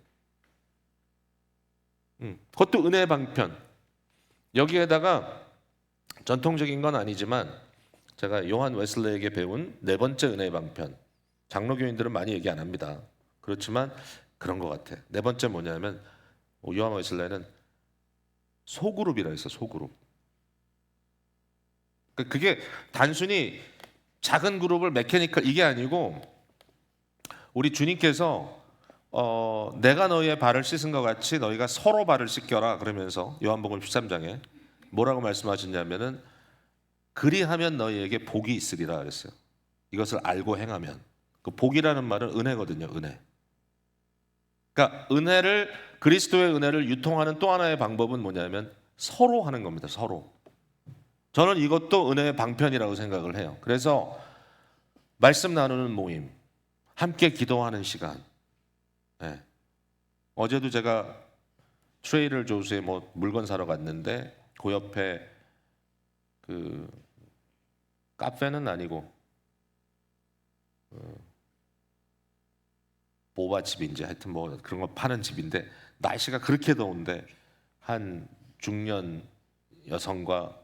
그것도 은혜의 방편. 여기에다가 전통적인 건 아니지만 제가 요한 웨슬레에게 배운 네 번째 은혜의 방편. 장로교인들은 많이 얘기 안 합니다. 그렇지만 그런 것 같아. 네 번째 뭐냐면 요한 웨슬레는 소그룹이라 했어. 소그룹. 그게 단순히 작은 그룹을 메커니컬 이게 아니고 우리 주님께서 내가 너희의 발을 씻은 것 같이 너희가 서로 발을 씻겨라 그러면서 요한복음 13장에 뭐라고 말씀하셨냐면은 그리하면 너희에게 복이 있으리라 그랬어요. 이것을 알고 행하면. 그 복이라는 말은 은혜거든요. 은혜. 그러니까 그리스도의 은혜를 유통하는 또 하나의 방법은 뭐냐면 서로 하는 겁니다. 서로. 저는 이것도 은혜의 방편이라고 생각을 해요. 그래서 말씀 나누는 모임, 함께 기도하는 시간. 네. 어제도 제가 트레이더 조스에 뭐 물건 사러 갔는데 그 옆에 그 카페는 아니고 보바집인지 하여튼 뭐 그런 거 파는 집인데 날씨가 그렇게 더운데 한 중년 여성과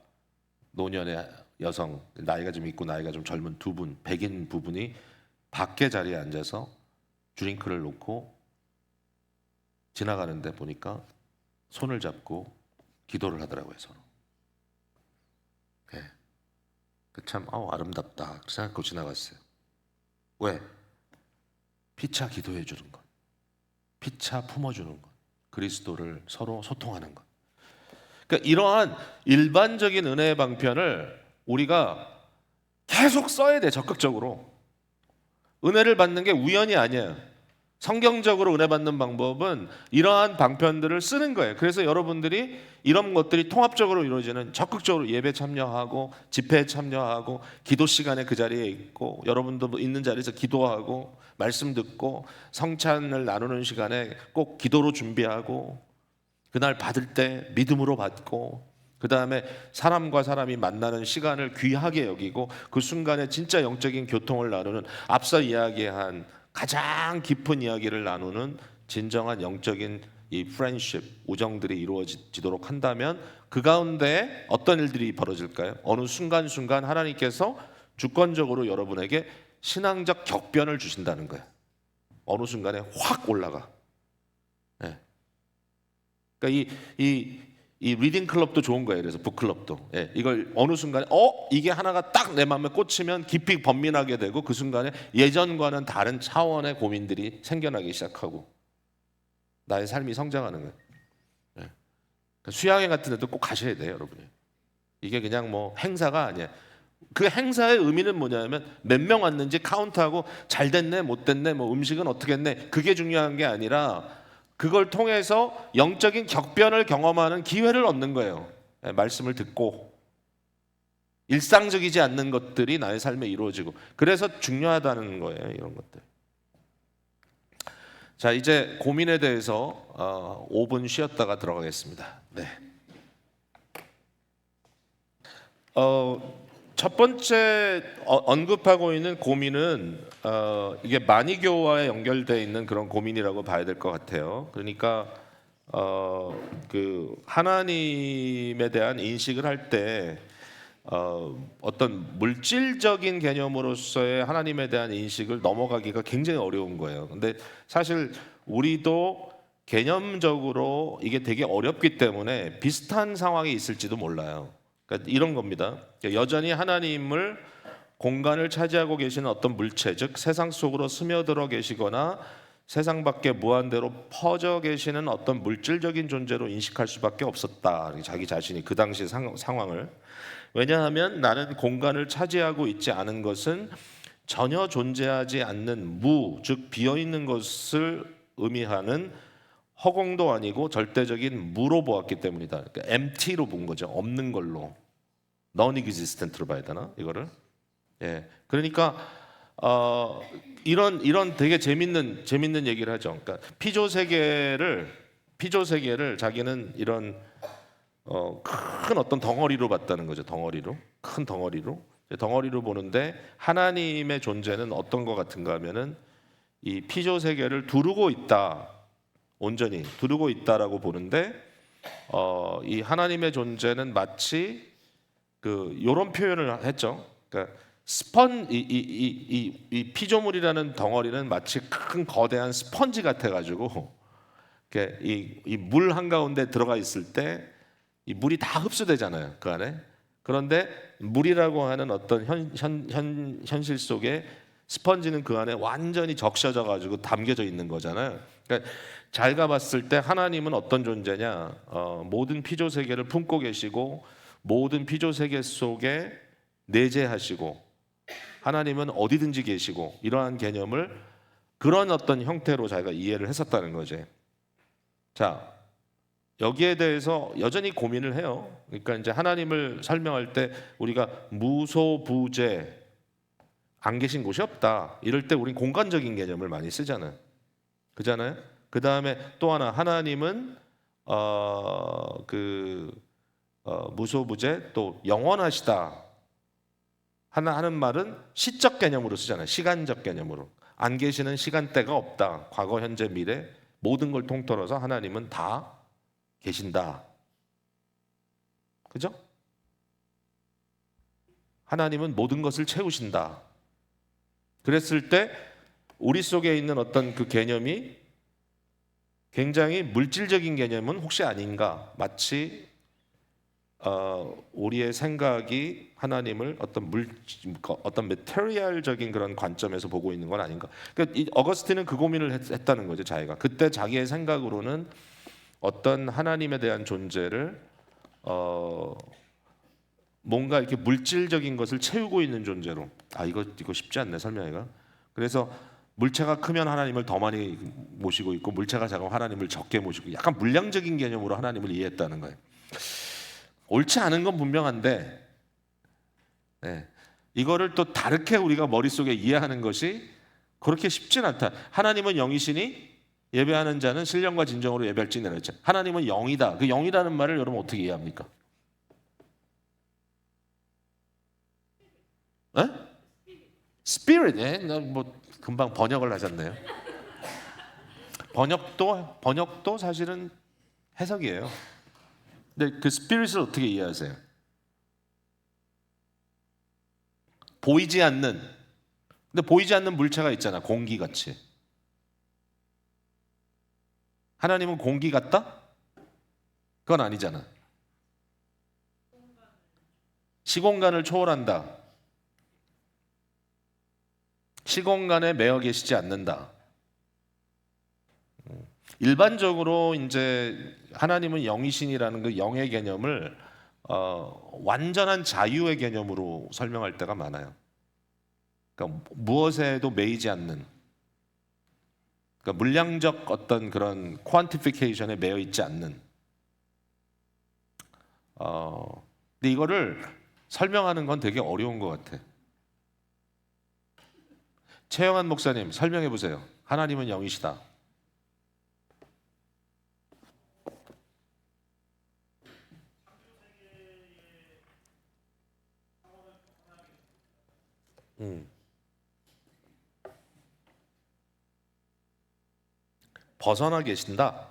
노년의 여성 나이가 좀 있고 나이가 좀 젊은 두 분 백인 부분이 밖에 자리에 앉아서 드링크를 놓고 지나가는데 보니까 손을 잡고 기도를 하더라고요. 서로. 참 아름답다 생각하고 지나갔어요. 왜? 피차 기도해 주는 것, 피차 품어주는 것, 그리스도를 서로 소통하는 것. 그러니까 이러한 일반적인 은혜의 방편을 우리가 계속 써야 돼. 적극적으로. 은혜를 받는 게 우연이 아니에요. 성경적으로 은혜 받는 방법은 이러한 방편들을 쓰는 거예요. 그래서 여러분들이 이런 것들이 통합적으로 이루어지는, 적극적으로 예배 참여하고 집회에 참여하고 기도 시간에 그 자리에 있고, 여러분도 있는 자리에서 기도하고 말씀 듣고 성찬을 나누는 시간에 꼭 기도로 준비하고, 그날 받을 때 믿음으로 받고, 그 다음에 사람과 사람이 만나는 시간을 귀하게 여기고, 그 순간에 진짜 영적인 교통을 나누는, 앞서 이야기한 가장 깊은 이야기를 나누는 진정한 영적인 이 프렌십, 우정들이 이루어지도록 한다면, 그 가운데 어떤 일들이 벌어질까요? 어느 순간순간 하나님께서 주권적으로 여러분에게 신앙적 격변을 주신다는 거예요. 어느 순간에 확 올라가. 네. 그러니까 이 리딩 클럽도 좋은 거예요. 그래서 북클럽도. 예, 이걸 어느 순간에 이게 하나가 딱 내 마음에 꽂히면 깊이 번민하게 되고, 그 순간에 예전과는 다른 차원의 고민들이 생겨나기 시작하고 나의 삶이 성장하는 거예요. 예. 그러니까 수양회 같은 데도 꼭 가셔야 돼요, 여러분이. 이게 그냥 뭐 행사가 아니에요. 그 행사의 의미는 뭐냐면 몇 명 왔는지 카운트하고 잘 됐네, 못 됐네, 뭐 음식은 어떻게 했네, 그게 중요한 게 아니라 그걸 통해서 영적인 격변을 경험하는 기회를 얻는 거예요. 말씀을 듣고 일상적이지 않는 것들이 나의 삶에 이루어지고, 그래서 중요하다는 거예요, 이런 것들. 자, 이제 고민에 대해서 5분 쉬었다가 들어가겠습니다. 네. 첫 번째 언급하고 있는 고민은 이게 만이교와에 연결되어 있는 그런 고민이라고 봐야 될 것 같아요. 그러니까 그 하나님에 대한 인식을 할 때 어떤 물질적인 개념으로서의 하나님에 대한 인식을 넘어가기가 굉장히 어려운 거예요. 근데 사실 우리도 개념적으로 이게 되게 어렵기 때문에 비슷한 상황이 있을지도 몰라요. 그러니까 이런 겁니다. 여전히 하나님을 공간을 차지하고 계시는 어떤 물체, 즉 세상 속으로 스며들어 계시거나 세상 밖에 무한대로 퍼져 계시는 어떤 물질적인 존재로 인식할 수밖에 없었다. 자기 자신이 그 당시 상황을. 왜냐하면 나는 공간을 차지하고 있지 않은 것은 전혀 존재하지 않는 무, 즉 비어있는 것을 의미하는 허공도 아니고 절대적인 무로 보았기 때문이다. 그러니까 empty로 본 거죠. 없는 걸로. non-existent로 봐야 되나 이거를? 예. 그러니까 이런 되게 재밌는 얘기를 하죠. 그러니까 피조 세계를 자기는 이런 큰 어떤 덩어리로 봤다는 거죠. 큰 덩어리로 보는데, 하나님의 존재는 어떤 것 같은가 하면은 이 피조 세계를 두르고 있다. 온전히 두르고 있다라고 보는데, 이 하나님의 존재는 마치 요런 표현을 했죠. 그러니까 이 피조물이라는 덩어리는 마치 큰 거대한 스펀지 같아가지고 이 물 한가운데 들어가 있을 때 이 물이 다 흡수되잖아요, 그 안에. 그런데 물이라고 하는 어떤 현실 속에 스펀지는 그 안에 완전히 적셔져 가지고 담겨져 있는 거잖아요. 그러니까 잘 가봤을 때 하나님은 어떤 존재냐? 모든 피조 세계를 품고 계시고 모든 피조 세계 속에 내재하시고, 하나님은 어디든지 계시고, 이러한 개념을 그런 어떤 형태로 자기가 이해를 했었다는 거죠. 자, 여기에 대해서 여전히 고민을 해요. 그러니까 이제 하나님을 설명할 때 우리가 무소부재, 안 계신 곳이 없다, 이럴 때 우린 공간적인 개념을 많이 쓰잖아요. 그잖아요. 그 다음에 또 하나, 하나님은 무소부재, 또 영원하시다 하는 말은 시적 개념으로 쓰잖아요. 시간적 개념으로. 안 계시는 시간대가 없다. 과거, 현재, 미래 모든 걸 통틀어서 하나님은 다 계신다. 그죠? 하나님은 모든 것을 채우신다. 그랬을 때 우리 속에 있는 어떤 그 개념이 굉장히 물질적인 개념은 혹시 아닌가? 마치 우리의 생각이 하나님을 어떤 메테리얼적인 그런 관점에서 보고 있는 건 아닌가. 그러니까 어거스틴은 그 고민을 했다는 거죠. 자기가 그때 자기의 생각으로는 어떤 하나님에 대한 존재를 뭔가 이렇게 물질적인 것을 채우고 있는 존재로. 이거 쉽지 않네 설명하기가. 그래서 물체가 크면 하나님을 더 많이 모시고 있고 물체가 작으면 하나님을 적게 모시고 약간 물량적인 개념으로 하나님을 이해했다는 거예요. 옳지 않은 건 분명한데 이거를 또 다르게 우리가 머릿속에 이해하는 것이 그렇게 쉽진 않다. 하나님은 영이시니 예배하는 자는 신령과 진정으로 예배할지니라 그랬죠. 하나님은 영이다. 그 영이라는 말을 여러분 어떻게 이해합니까? Spirit. 뭐 금방 번역을 하셨네요. 번역도 사실은 해석이에요. 근데 그 스피릿을 어떻게 이해하세요? 보이지 않는, 근데 보이지 않는 물체가 있잖아. 공기같이. 하나님은 공기 같다? 그건 아니잖아. 시공간을 초월한다. 시공간에 매여 계시지 않는다. 일반적으로 이제 하나님은 영이신이라는 그 영의 개념을 완전한 자유의 개념으로 설명할 때가 많아요. 그러니까 무엇에도 매이지 않는, 그러니까 물량적 어떤 그런 퀀티피케이션에 매여 있지 않는. 근데 이거를 설명하는 건 되게 어려운 것 같아. 최영한 목사님 설명해 보세요. 하나님은 영이시다. 벗어나 계신다.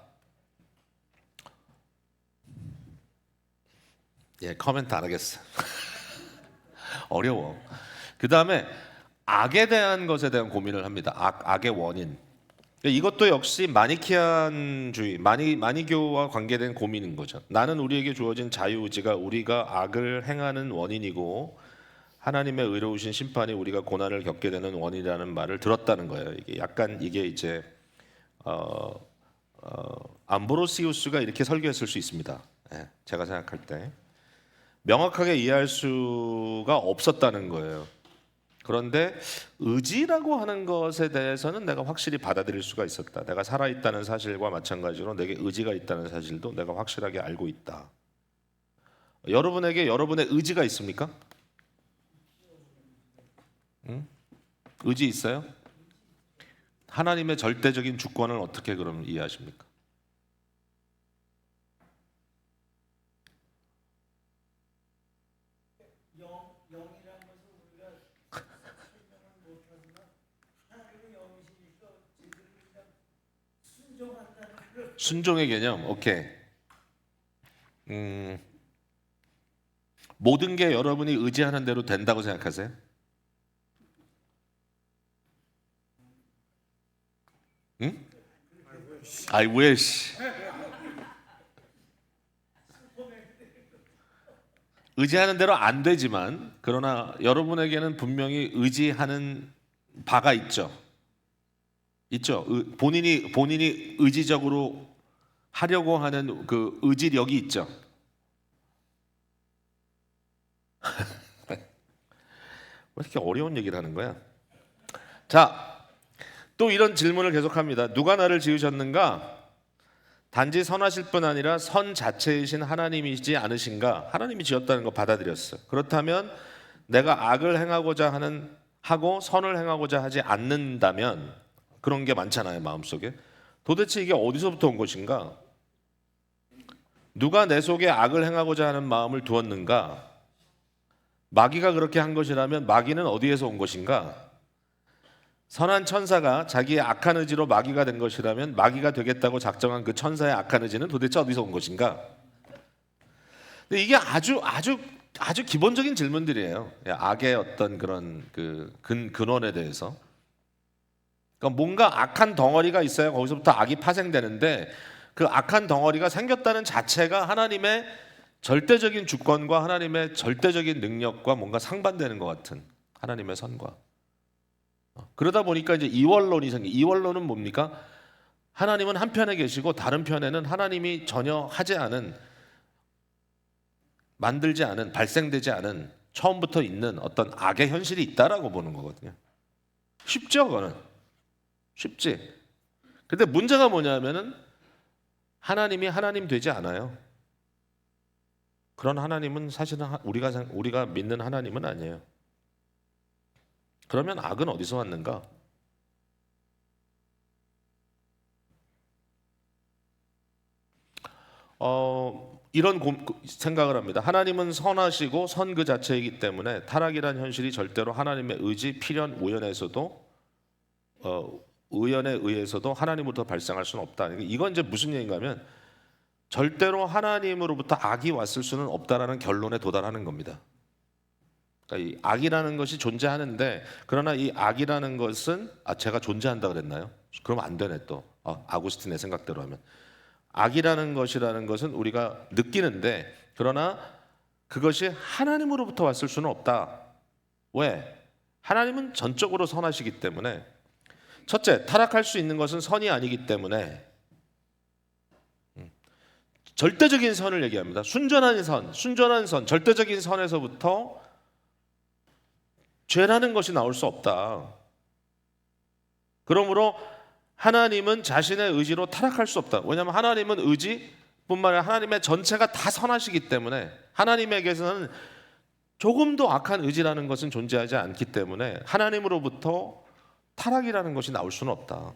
코멘트 안 하겠어. 어려워. 그 다음에 악에 대한 것에 대한 고민을 합니다. 악의 원인. 이것도 역시 마니키안주의, 마니교와 관계된 고민인 거죠. 나는 우리에게 주어진 자유의지가 우리가 악을 행하는 원인이고 하나님의 의로우신 심판이 우리가 고난을 겪게 되는 원인이라는 말을 들었다는 거예요. 이게 이제 암브로시우스가 이렇게 설교했을 수 있습니다. 제가 생각할 때 명확하게 이해할 수가 없었다는 거예요. 그런데 의지라고 하는 것에 대해서는 내가 확실히 받아들일 수가 있었다. 내가 살아있다는 사실과 마찬가지로 내게 의지가 있다는 사실도 내가 확실하게 알고 있다. 여러분에게 여러분의 의지가 있습니까? 의지 있어요? 하나님의 절대적인 주권을 어떻게 그럼 이해하십니까? 순종의 개념, 오케이. 모든 게 여러분이 의지하는 대로 된다고 생각하세요? 응? I wish. 의지하는 대로 안 되지만 그러나 여러분에게는 분명히 의지하는 바가 있죠. 본인이 의지적으로 하려고 하는 그 의지력이 있죠. 왜 이렇게 어려운 얘기를 하는 거야? 자, 또 이런 질문을 계속합니다. 누가 나를 지으셨는가? 단지 선하실 뿐 아니라 선 자체이신 하나님이시지 않으신가? 하나님이 지었다는 거 받아들였어. 그렇다면 내가 악을 행하고자 하고 선을 행하고자 하지 않는다면 그런 게 많잖아요, 마음속에. 도대체 이게 어디서부터 온 것인가? 누가 내 속에 악을 행하고자 하는 마음을 두었는가? 마귀가 그렇게 한 것이라면 마귀는 어디에서 온 것인가? 선한 천사가 자기의 악한 의지로 마귀가 된 것이라면 마귀가 되겠다고 작정한 그 천사의 악한 의지는 도대체 어디서 온 것인가? 근데 이게 아주 기본적인 질문들이에요. 악의 어떤 그런 그 근원에 대해서. 그러니까 뭔가 악한 덩어리가 있어야 거기서부터 악이 파생되는데 그 악한 덩어리가 생겼다는 자체가 하나님의 절대적인 주권과 하나님의 절대적인 능력과 뭔가 상반되는 것 같은 하나님의 선과. 그러다 보니까 이제 이원론이 이원론은 뭡니까? 하나님은 한 편에 계시고 다른 편에는 하나님이 전혀 하지 않은, 만들지 않은, 발생되지 않은, 처음부터 있는 어떤 악의 현실이 있다라고 보는 거거든요. 쉽죠, 그거는. 쉽지. 근데 문제가 뭐냐면은 하나님이 하나님 되지 않아요. 그런 하나님은 사실은 우리가 믿는 하나님은 아니에요. 그러면 악은 어디서 왔는가? 이런 생각을 합니다. 하나님은 선하시고 선 그 자체이기 때문에 타락이란 현실이 절대로 하나님의 의지, 필연, 우연에서도 의연에 의해서도 하나님으로부터 발생할 수는 없다. 이건 이제 무슨 얘기인가면 절대로 하나님으로부터 악이 왔을 수는 없다라는 결론에 도달하는 겁니다. 그러니까 이 악이라는 것이 존재하는데, 그러나 이 악이라는 것은 제가 존재한다 그랬나요? 그럼 안 되네 또. 아구스틴의 생각대로 하면 악이라는 것은 우리가 느끼는데, 그러나 그것이 하나님으로부터 왔을 수는 없다. 왜? 하나님은 전적으로 선하시기 때문에. 첫째, 타락할 수 있는 것은 선이 아니기 때문에. 절대적인 선을 얘기합니다. 순전한 선, 절대적인 선에서부터 죄라는 것이 나올 수 없다. 그러므로 하나님은 자신의 의지로 타락할 수 없다. 왜냐하면 하나님은 의지뿐만 아니라 하나님의 전체가 다 선하시기 때문에 하나님에게서는 조금도 악한 의지라는 것은 존재하지 않기 때문에 하나님으로부터 타락이라는 것이 나올 수는 없다.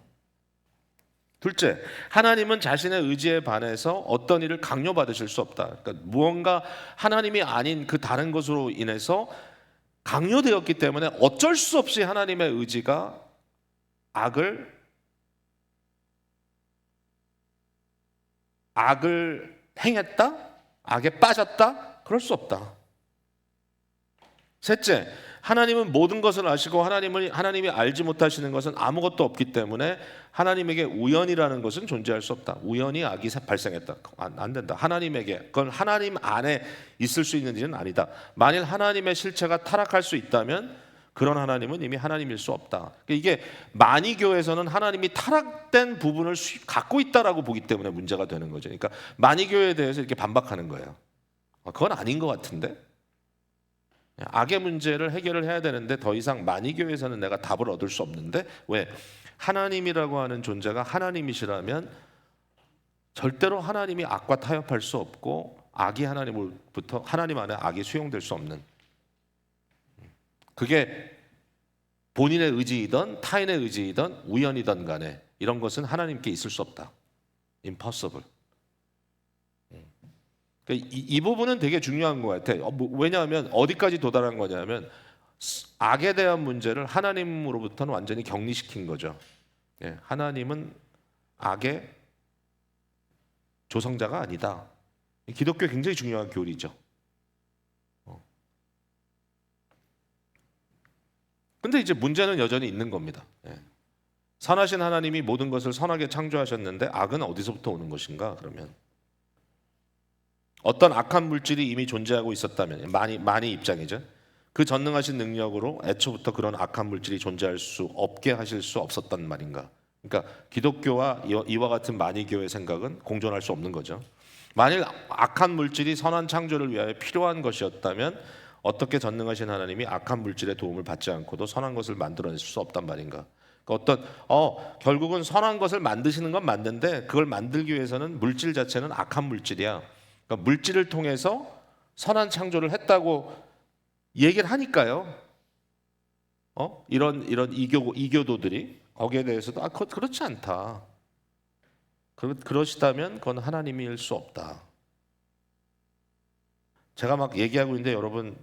둘째, 하나님은 자신의 의지에 반해서 어떤 일을 강요받으실 수 없다. 그러니까 무언가 하나님이 아닌 그 다른 것으로 인해서 강요되었기 때문에 어쩔 수 없이 하나님의 의지가 악을 행했다? 악에 빠졌다? 그럴 수 없다. 셋째, 하나님은 모든 것을 아시고 하나님이 알지 못하시는 것은 아무것도 없기 때문에 하나님에게 우연이라는 것은 존재할 수 없다. 우연히 악이 발생했다. 안 된다. 하나님에게, 그건 하나님 안에 있을 수 있는 일은 아니다. 만일 하나님의 실체가 타락할 수 있다면 그런 하나님은 이미 하나님일 수 없다. 이게 마니교에서는 하나님이 타락된 부분을 갖고 있다라고 보기 때문에 문제가 되는 거죠. 그러니까 마니교에 대해서 이렇게 반박하는 거예요. 그건 아닌 것 같은데? 악의 문제를 해결을 해야 되는데 더 이상 마니교에서는 내가 답을 얻을 수 없는데, 왜? 하나님이라고 하는 존재가 하나님이시라면 절대로 하나님이 악과 타협할 수 없고 악이 하나님으로부터, 하나님 안에 악이 수용될 수 없는, 그게 본인의 의지이든 타인의 의지이든 우연이든 간에 이런 것은 하나님께 있을 수 없다. Impossible. 이 부분은 되게 중요한 것 같아요. 왜냐하면 어디까지 도달한 거냐면 악에 대한 문제를 하나님으로부터는 완전히 격리시킨 거죠. 하나님은 악의 조성자가 아니다. 기독교에 굉장히 중요한 교리죠. 근데 이제 문제는 여전히 있는 겁니다. 선하신 하나님이 모든 것을 선하게 창조하셨는데 악은 어디서부터 오는 것인가? 그러면 어떤 악한 물질이 이미 존재하고 있었다면, 많이 입장이죠. 그 전능하신 능력으로 애초부터 그런 악한 물질이 존재할 수 없게 하실 수 없었단 말인가? 그러니까 기독교와 이와 같은 마니교의 생각은 공존할 수 없는 거죠. 만일 악한 물질이 선한 창조를 위하여 필요한 것이었다면 어떻게 전능하신 하나님이 악한 물질의 도움을 받지 않고도 선한 것을 만들어낼 수 없단 말인가? 그러니까 결국은 선한 것을 만드시는 건 맞는데 그걸 만들기 위해서는 물질 자체는 악한 물질이야. 그러니까 물질을 통해서 선한 창조를 했다고 얘기를 하니까요. 이런 이교도들이 거기에 대해서도 그렇지 않다. 그러시다면 그건 하나님일 수 없다. 제가 막 얘기하고 있는데 여러분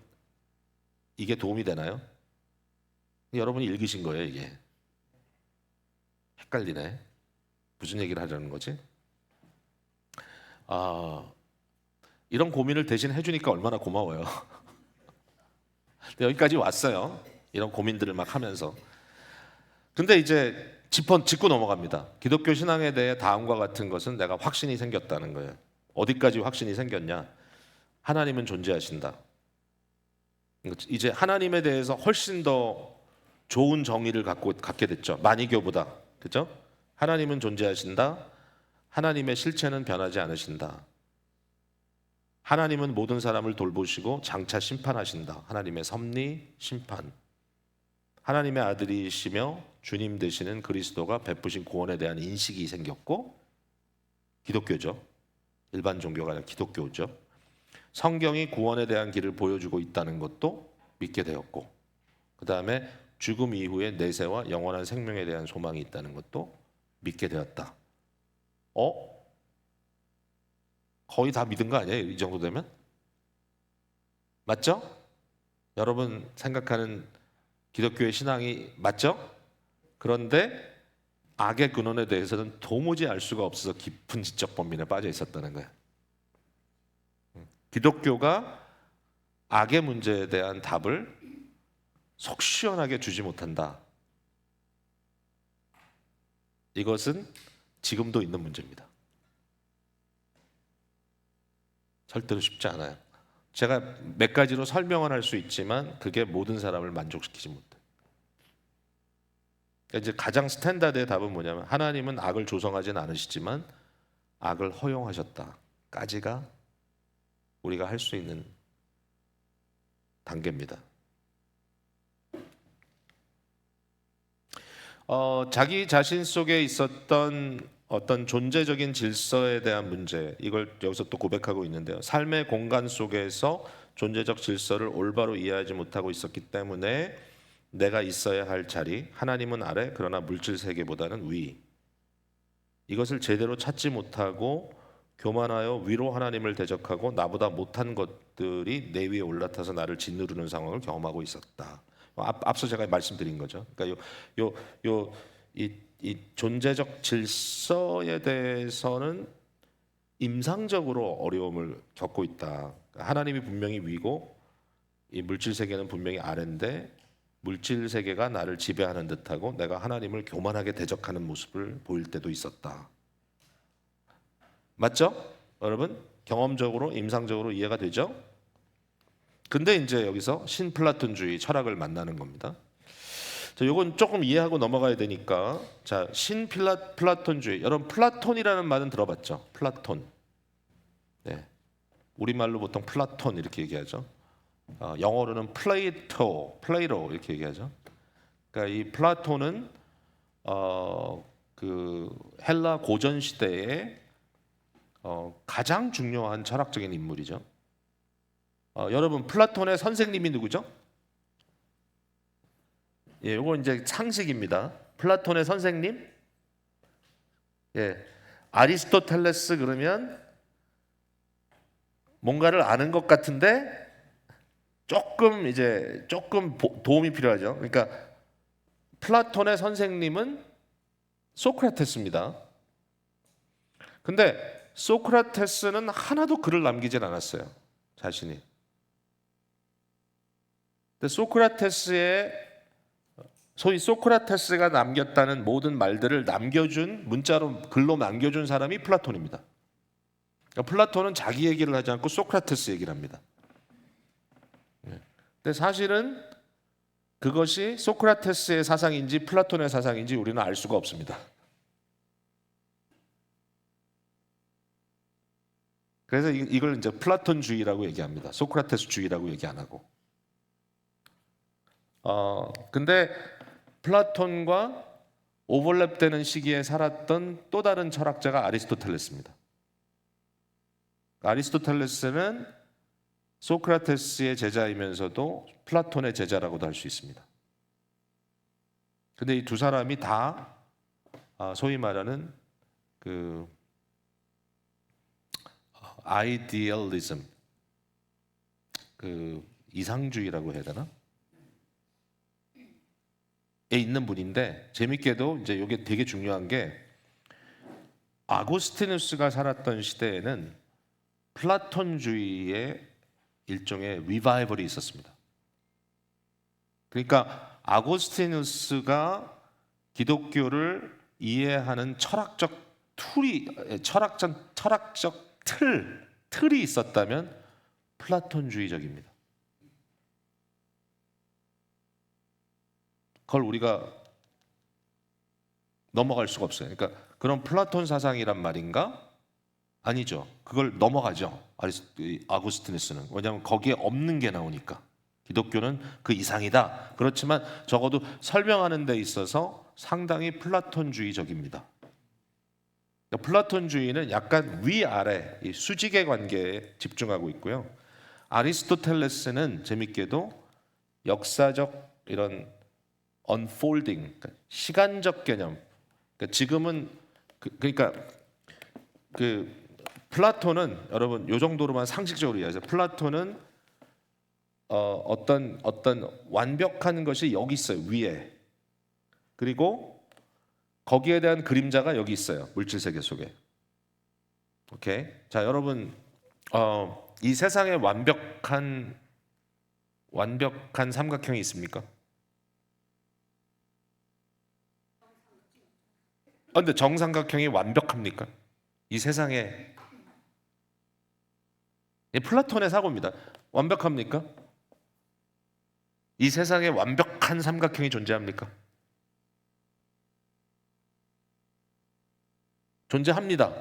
이게 도움이 되나요? 여러분이 읽으신 거예요, 이게. 헷갈리네. 무슨 얘기를 하려는 거지? 이런 고민을 대신 해주니까 얼마나 고마워요. 여기까지 왔어요. 이런 고민들을 막 하면서. 근데 이제 짚고 넘어갑니다. 기독교 신앙에 대해 다음과 같은 것은 내가 확신이 생겼다는 거예요. 어디까지 확신이 생겼냐? 하나님은 존재하신다. 이제 하나님에 대해서 훨씬 더 좋은 정의를 갖게 됐죠. 마니교보다. 그죠? 하나님은 존재하신다. 하나님의 실체는 변하지 않으신다. 하나님은 모든 사람을 돌보시고 장차 심판하신다. 하나님의 섭리, 심판. 하나님의 아들이시며 주님 되시는 그리스도가 베푸신 구원에 대한 인식이 생겼고, 기독교죠. 일반 종교가 아니라 기독교죠. 성경이 구원에 대한 길을 보여주고 있다는 것도 믿게 되었고, 그 다음에 죽음 이후에 내세와 영원한 생명에 대한 소망이 있다는 것도 믿게 되었다. 거의 다 믿은 거 아니에요? 이 정도 되면? 맞죠? 여러분 생각하는 기독교의 신앙이 맞죠? 그런데 악의 근원에 대해서는 도무지 알 수가 없어서 깊은 지적 범민에 빠져 있었다는 거예요. 기독교가 악의 문제에 대한 답을 속 시원하게 주지 못한다. 이것은 지금도 있는 문제입니다. 절대로 쉽지 않아요. 제가 몇 가지로 설명을 할 수 있지만 그게 모든 사람을 만족시키지 못해요. 그러니까 이제 가장 스탠다드의 답은 뭐냐면, 하나님은 악을 조성하진 않으시지만 악을 허용하셨다까지가 우리가 할 수 있는 단계입니다. 자기 자신 속에 있었던 어떤 존재적인 질서에 대한 문제, 이걸 여기서 또 고백하고 있는데요. 삶의 공간 속에서 존재적 질서를 올바로 이해하지 못하고 있었기 때문에 내가 있어야 할 자리, 하나님은 아래 그러나 물질 세계보다는 위, 이것을 제대로 찾지 못하고 교만하여 위로 하나님을 대적하고 나보다 못한 것들이 내 위에 올라타서 나를 짓누르는 상황을 경험하고 있었다. 앞서 제가 말씀드린 거죠. 그러니까 이 존재적 질서에 대해서는 임상적으로 어려움을 겪고 있다. 하나님이 분명히 위고 이 물질 세계는 분명히 아래인데, 물질 세계가 나를 지배하는 듯하고 내가 하나님을 교만하게 대적하는 모습을 보일 때도 있었다. 맞죠? 여러분 경험적으로 임상적으로 이해가 되죠? 근데 이제 여기서 신플라톤주의 철학을 만나는 겁니다. 자, 요건 조금 이해하고 넘어가야 되니까, 자, 신플라톤주의. 여러분 플라톤이라는 말은 들어봤죠? 플라톤. 네. 우리말로 보통 플라톤 이렇게 얘기하죠. 영어로는 플레이토 이렇게 얘기하죠. 그러니까 이 플라톤은 그 헬라 고전 시대에 가장 중요한 철학적인 인물이죠. 여러분 플라톤의 선생님이 누구죠? 예, 이거 이제 상식입니다. 플라톤의 선생님, 예, 아리스토텔레스. 그러면 뭔가를 아는 것 같은데 조금 도움이 필요하죠. 그러니까 플라톤의 선생님은 소크라테스입니다. 근데 소크라테스는 하나도 글을 남기질 않았어요, 자신이. 근데 소위 소크라테스가 남겼다는 모든 말들을 문자로 글로 남겨준 사람이 플라톤입니다. 그러니까 플라톤은 자기 얘기를 하지 않고 소크라테스 얘기를 합니다. 근데 사실은 그것이 소크라테스의 사상인지 플라톤의 사상인지 우리는 알 수가 없습니다. 그래서 이걸 이제 플라톤주의라고 얘기합니다. 소크라테스주의라고 얘기 안 하고. 근데 플라톤과 오버랩되는 시기에 살았던 또 다른 철학자가 아리스토텔레스입니다. 아리스토텔레스는 소크라테스의 제자이면서도 플라톤의 제자라고도 할 수 있습니다. 근데 이 두 사람이 다 소위 말하는 그 아이디얼리즘, 그 이상주의라고 해야 되나? 에 있는 분인데, 재밌게도 이제 이게 되게 중요한 게, 아고스티누스가 살았던 시대에는 플라톤주의의 일종의 리바이벌이 있었습니다. 그러니까 아고스티누스가 기독교를 이해하는 철학적 틀이 있었다면 플라톤주의적입니다. 그걸 우리가 넘어갈 수가 없어요. 그러니까 그런 플라톤 사상이란 말인가? 아니죠. 그걸 넘어가죠. 아구스티누스는. 왜냐하면 거기에 없는 게 나오니까. 기독교는 그 이상이다. 그렇지만 적어도 설명하는 데 있어서 상당히 플라톤주의적입니다. 플라톤주의는 약간 위아래 이 수직의 관계에 집중하고 있고요. 아리스토텔레스는 재밌게도 역사적 이런 unfolding, 그러니까 시간적 개념. 그러니까 지금은 그러니까 플라톤은 여러분 요 정도로만 상식적으로 이해하세요. 플라톤은 어떤 완벽한 것이 여기 있어요, 위에. 그리고 거기에 대한 그림자가 여기 있어요, 물질 세계 속에. 오케이. 자, 여러분 이 세상에 완벽한 삼각형이 있습니까? 근데 정삼각형이 완벽합니까? 이 세상에 플라톤의 사고입니다. 완벽합니까? 이 세상에 완벽한 삼각형이 존재합니까? 존재합니다.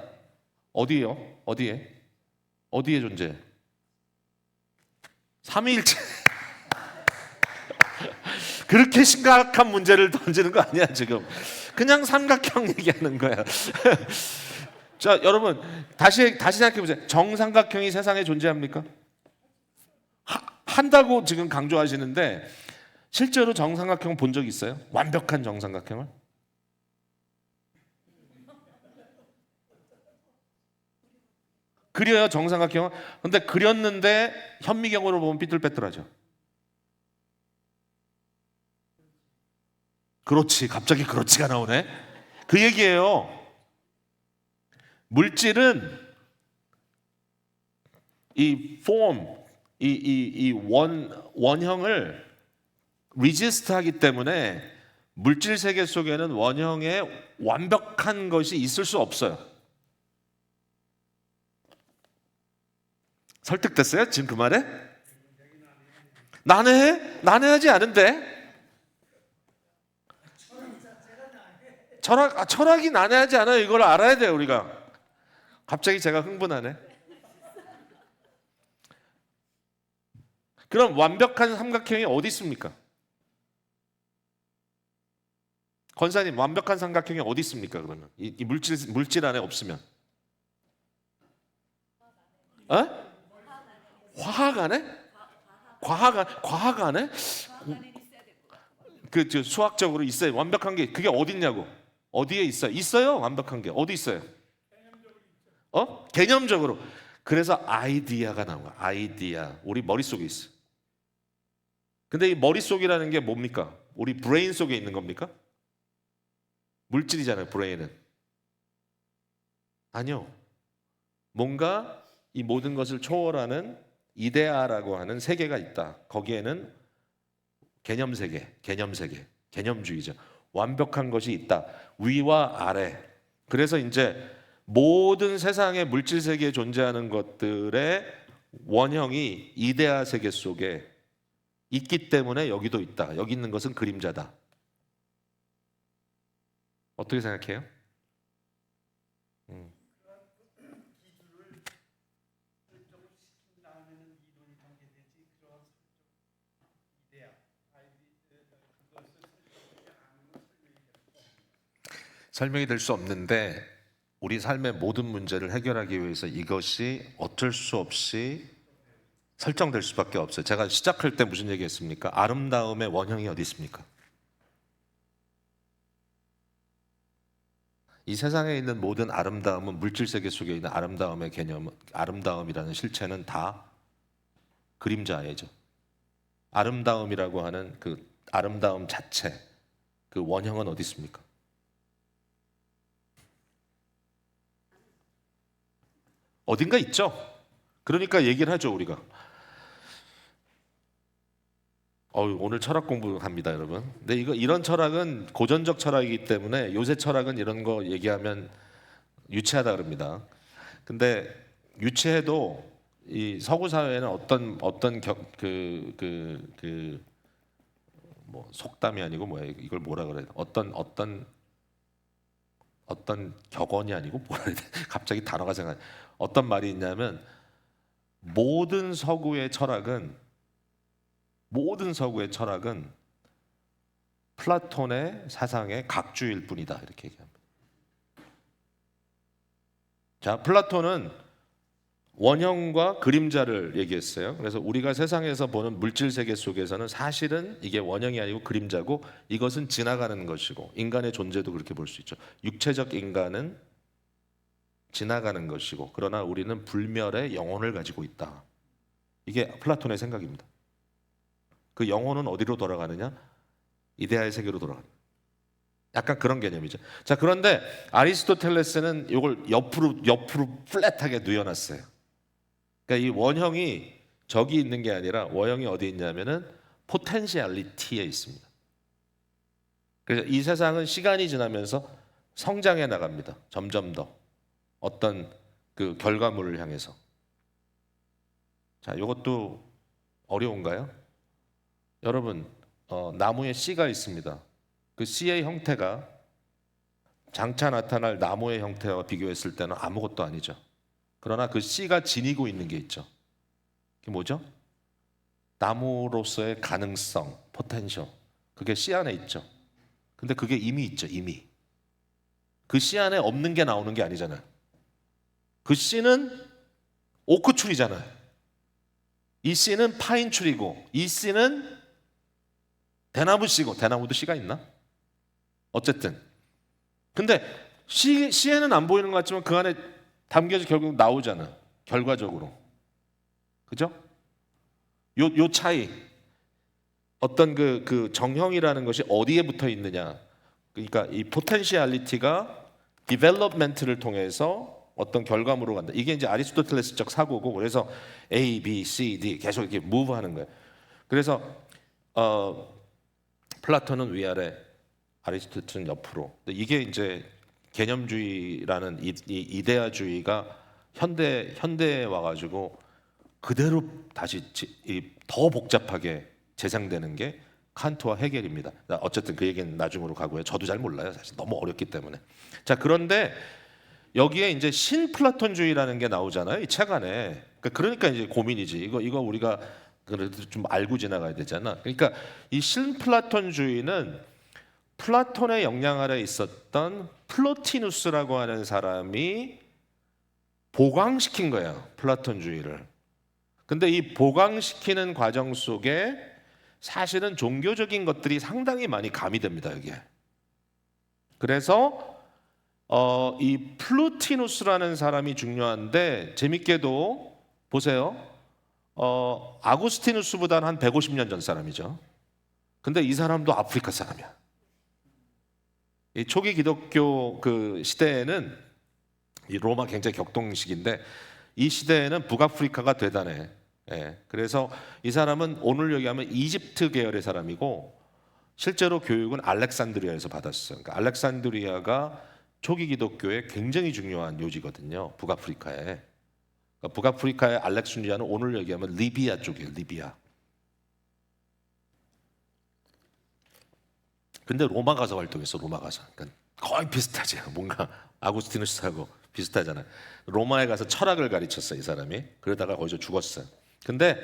어디에요? 어디에 존재? 삼위일체. 그렇게 심각한 문제를 던지는 거 아니야 지금. 그냥 삼각형 얘기하는 거야. 자, 여러분 다시 생각해 보세요. 정삼각형이 세상에 존재합니까? 한다고 지금 강조하시는데 실제로 정삼각형 본 적 있어요? 완벽한 정삼각형을? 그려요, 정삼각형을. 근데 그렸는데 현미경으로 보면 삐뚤빼뚤하죠. 그렇지, 갑자기 그렇지가 나오네. 그 얘기예요. 물질은 이 원형을 리지스트하기 때문에 물질 세계 속에는 원형의 완벽한 것이 있을 수 없어요. 설득됐어요? 지금 그 말에? 난해하지 않은데? 철학이 난해하지 않아요. 이걸 알아야 돼요, 우리가. 갑자기 제가 흥분하네. 그럼 완벽한 삼각형이 어디 있습니까? 권사님, 완벽한 삼각형이 어디 있습니까? 그러면 이 물질 안에 없으면? 화학 안에? 과학 안에? 수학적으로 있어요. 완벽한 게 그게 어디 있냐고. 어디에 있어요? 있어요. 완벽한 게 어디 있어요? 개념적으로. 그래서 아이디어가 나온 거야. 아이디어. 우리 머릿속에 있어. 근데 이 머릿속이라는 게 뭡니까? 우리 브레인 속에 있는 겁니까? 물질이잖아요, 브레인은. 아니요. 뭔가 이 모든 것을 초월하는 이데아라고 하는 세계가 있다. 거기에는 개념세계, 개념주의죠. 완벽한 것이 있다. 위와 아래. 그래서 이제 모든 세상의 물질 세계에 존재하는 것들의 원형이 이데아 세계 속에 있기 때문에 여기도 있다. 여기 있는 것은 그림자다. 어떻게 생각해요? 설명이 될 수 없는데 우리 삶의 모든 문제를 해결하기 위해서 이것이 어쩔 수 없이 설정될 수밖에 없어요. 제가 시작할 때 무슨 얘기했습니까? 아름다움의 원형이 어디 있습니까? 이 세상에 있는 모든 아름다움은 물질 세계 속에 있는 아름다움의 개념, 아름다움이라는 실체는 다 그림자예죠. 아름다움이라고 하는 그 아름다움 자체, 그 원형은 어디 있습니까? 어딘가 있죠. 그러니까 얘기를 하죠, 우리가. 오늘 철학 공부합니다, 여러분. 근데 이런 철학은 고전적 철학이기 때문에 요새 철학은 이런 거 얘기하면 유치하다 그럽니다. 근데 유치해도 이 서구 사회에는 어떤 뭐 속담이 아니고 뭐야 이걸 뭐라 그래? 어떤 격언이 아니고 뭐라 해야 돼? 갑자기 단어가 생각. 어떤 말이 있냐면 모든 서구의 철학은 플라톤의 사상의 각주일 뿐이다 이렇게 얘기합니다. 자, 플라톤은 원형과 그림자를 얘기했어요. 그래서 우리가 세상에서 보는 물질 세계 속에서는 사실은 이게 원형이 아니고 그림자고 이것은 지나가는 것이고 인간의 존재도 그렇게 볼 수 있죠. 육체적 인간은 지나가는 것이고 그러나 우리는 불멸의 영혼을 가지고 있다. 이게 플라톤의 생각입니다. 그 영혼은 어디로 돌아가느냐? 이데아의 세계로 돌아가는. 약간 그런 개념이죠. 자, 그런데 아리스토텔레스는 이걸 옆으로 플랫하게 뉘어놨어요. 그러니까 이 원형이 저기 있는 게 아니라 원형이 어디 있냐면은 포텐시얼리티에 있습니다. 그래서 이 세상은 시간이 지나면서 성장해 나갑니다. 점점 더 어떤 그 결과물을 향해서. 자, 이것도 어려운가요? 여러분, 나무에 씨가 있습니다. 그 씨의 형태가 장차 나타날 나무의 형태와 비교했을 때는 아무것도 아니죠. 그러나 그 씨가 지니고 있는 게 있죠. 그게 뭐죠? 나무로서의 가능성, 포텐셜. 그게 씨 안에 있죠. 근데 그게 이미 있죠, 이미. 그 씨 안에 없는 게 나오는 게 아니잖아요. 그 씨는 오크출이잖아요. 이 씨는 파인출이고 이 씨는 대나무 씨고 대나무도 씨가 있나? 어쨌든 근데 씨에는 안 보이는 것 같지만 그 안에 담겨져 결국 나오잖아. 결과적으로. 그죠? 요 차이. 어떤 그 정형이라는 것이 어디에 붙어 있느냐. 그러니까 이 포텐시얼리티가 디벨롭먼트를 통해서 어떤 결과물로 간다. 이게 이제 아리스토텔레스적 사고고 그래서 A, B, C, D 계속 이렇게 무브하는 거예요. 그래서 플라톤은 위아래, 아리스토텔레스는 옆으로. 이게 이제 개념주의라는 이 이데아주의가 현대에 와가지고 그대로 다시 더 복잡하게 재생되는 게 칸트와 헤겔입니다. 어쨌든 그 얘기는 나중으로 가고요. 저도 잘 몰라요. 사실 너무 어렵기 때문에. 자, 그런데 여기에 이제 신플라톤주의라는 게 나오잖아요. 이 책 안에. 그러니까 이제 고민이지. 이거 우리가 그래도 좀 알고 지나가야 되잖아. 그러니까 이 신플라톤주의는 플라톤의 영향 아래 있었던 플로티누스라고 하는 사람이 보강시킨 거예요. 플라톤주의를. 근데 이 보강시키는 과정 속에 사실은 종교적인 것들이 상당히 많이 가미됩니다. 여기에. 그래서 이 플루티누스라는 사람이 중요한데 재밌게도 보세요. 아구스티누스보다는 한 150년 전 사람이죠. 근데 이 사람도 아프리카 사람이야. 이 초기 기독교 그 시대에는 이 로마 굉장히 격동식인데 이 시대에는 북아프리카가 대단해. 예. 그래서 이 사람은 오늘 얘기하면 이집트 계열의 사람이고 실제로 교육은 알렉산드리아에서 받았어요. 그러니까 알렉산드리아가 초기 기독교의 굉장히 중요한 요지거든요. 북아프리카에. 그러니까 북아프리카의 알렉산드리아는 오늘 얘기하면 리비아 쪽이에요. 리비아. 근데 로마 가서 활동했어. 로마 가서. 그러니까 거의 비슷하지. 뭔가 아구스티누스하고 비슷하잖아요. 로마에 가서 철학을 가르쳤어요. 이 사람이. 그러다가 거기서 죽었어요. 근데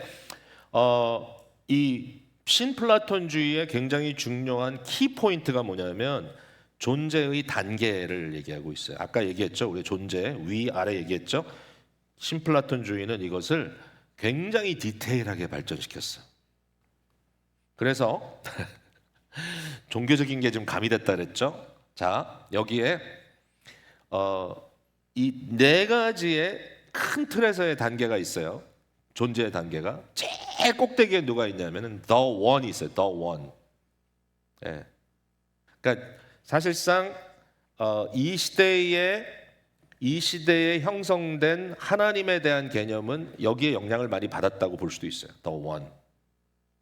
이 신플라톤주의의 굉장히 중요한 키포인트가 뭐냐면 존재의 단계를 얘기하고 있어요. 아까 얘기했죠. 우리 존재 위아래 얘기했죠. 신플라톤주의는 이것을 굉장히 디테일하게 발전시켰어요. 그래서 종교적인 게 좀 가미됐다 그랬죠. 자, 여기에 이 네 가지의 큰 틀에서의 단계가 있어요. 존재의 단계가 제일 꼭대기에 누가 있냐면은 The One이 있어요. The One. 예. 그러니까 사실상 이 시대에 형성된 하나님에 대한 개념은 여기에 영향을 많이 받았다고 볼 수도 있어요. The One.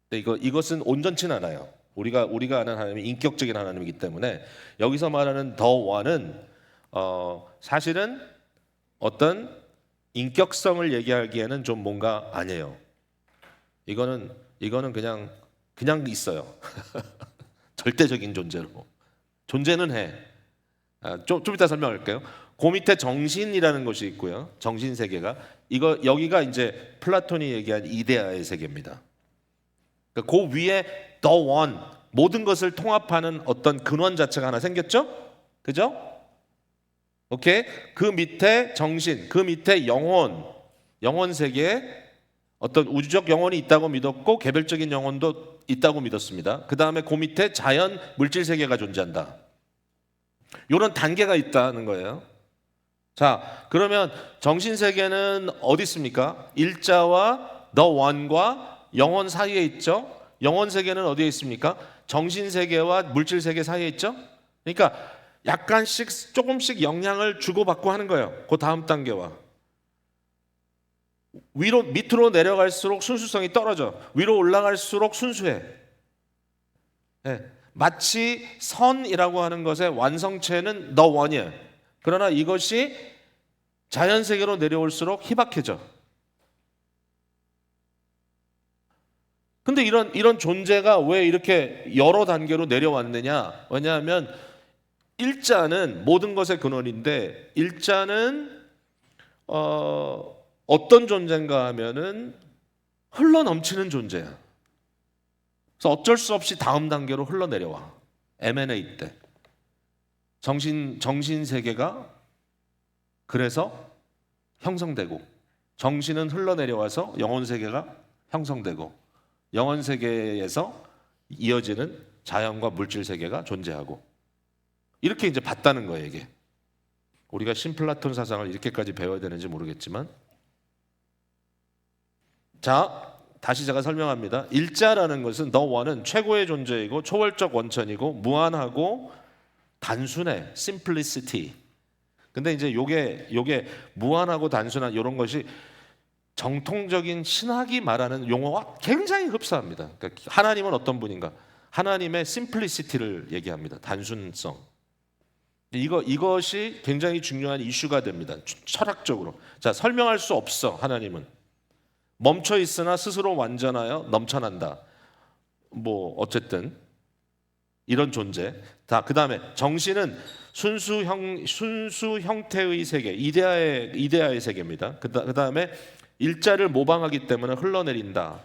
근데 이것은 온전치는 않아요. 우리가 아는 하나님이 인격적인 하나님이기 때문에 여기서 말하는 The One은 사실은 어떤 인격성을 얘기하기에는 좀 뭔가 아니에요. 이거는 그냥 있어요. 절대적인 존재로. 존재는 해. 좀 이따 설명할게요. 그 밑에 정신이라는 것이 있고요. 정신 세계가 여기가 이제 플라톤이 얘기한 이데아의 세계입니다. 그러니까 그 위에 the one, 모든 것을 통합하는 어떤 근원 자체가 하나 생겼죠? 그죠? 오케이? 그 밑에 정신, 그 밑에 영혼 세계에 어떤 우주적 영혼이 있다고 믿었고 개별적인 영혼도 있다고 믿었습니다. 그 다음에 그 밑에 자연 물질 세계가 존재한다. 이런 단계가 있다는 거예요. 자, 그러면 정신 세계는 어디 있습니까? 일자와 the one과 영혼 사이에 있죠. 영혼 세계는 어디에 있습니까? 정신 세계와 물질 세계 사이에 있죠. 그러니까 약간씩 조금씩 영향을 주고받고 하는 거예요. 그 다음 단계와 밑으로 내려갈수록 순수성이 떨어져. 위로 올라갈수록 순수해. 네. 마치 선이라고 하는 것의 완성체는 the one이에요. 그러나 이것이 자연 세계로 내려올수록 희박해져. 근데 이런 존재가 왜 이렇게 여러 단계로 내려왔느냐? 왜냐하면 일자는 모든 것의 근원인데 일자는 어떤 존재인가 하면은 흘러 넘치는 존재야. 그래서 어쩔 수 없이 다음 단계로 흘러내려와. M&A 때 정신 세계가 그래서 형성되고 정신은 흘러내려와서 영혼 세계가 형성되고 영혼 세계에서 이어지는 자연과 물질 세계가 존재하고 이렇게 이제 봤다는 거예요. 이게 우리가 신플라톤 사상을 이렇게까지 배워야 되는지 모르겠지만 자, 다시 제가 설명합니다. 일자라는 것은 the one은 최고의 존재이고 초월적 원천이고 무한하고 단순해. simplicity. 근데 이제 요게 무한하고 단순한 이런 것이 정통적인 신학이 말하는 용어와 굉장히 흡사합니다. 그러니까 하나님은 어떤 분인가? 하나님의 simplicity를 얘기합니다. 단순성. 이것이 굉장히 중요한 이슈가 됩니다. 철학적으로. 자, 설명할 수 없어. 하나님은 멈춰 있으나 스스로 완전하여 넘쳐난다. 뭐 어쨌든 이런 존재. 그 다음에 정신은 순수 형태의 세계, 이데아의 세계입니다. 그 다음에 일자를 모방하기 때문에 흘러내린다.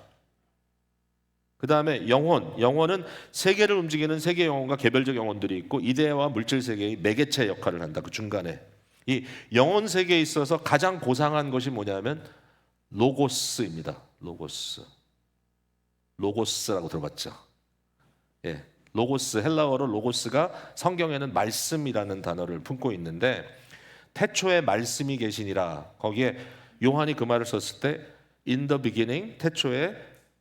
그 다음에 영혼은 세계를 움직이는 세계 영혼과 개별적 영혼들이 있고 이데아와 물질 세계의 매개체 역할을 한다. 그 중간에 이 영혼 세계에 있어서 가장 고상한 것이 뭐냐면 로고스입니다. 로고스라고 들어봤죠? 예, 로고스, 헬라어로 로고스가 성경에는 말씀이라는 단어를 품고 있는데 태초에 말씀이 계시니라. 거기에 요한이 그 말을 썼을 때 in the beginning 태초에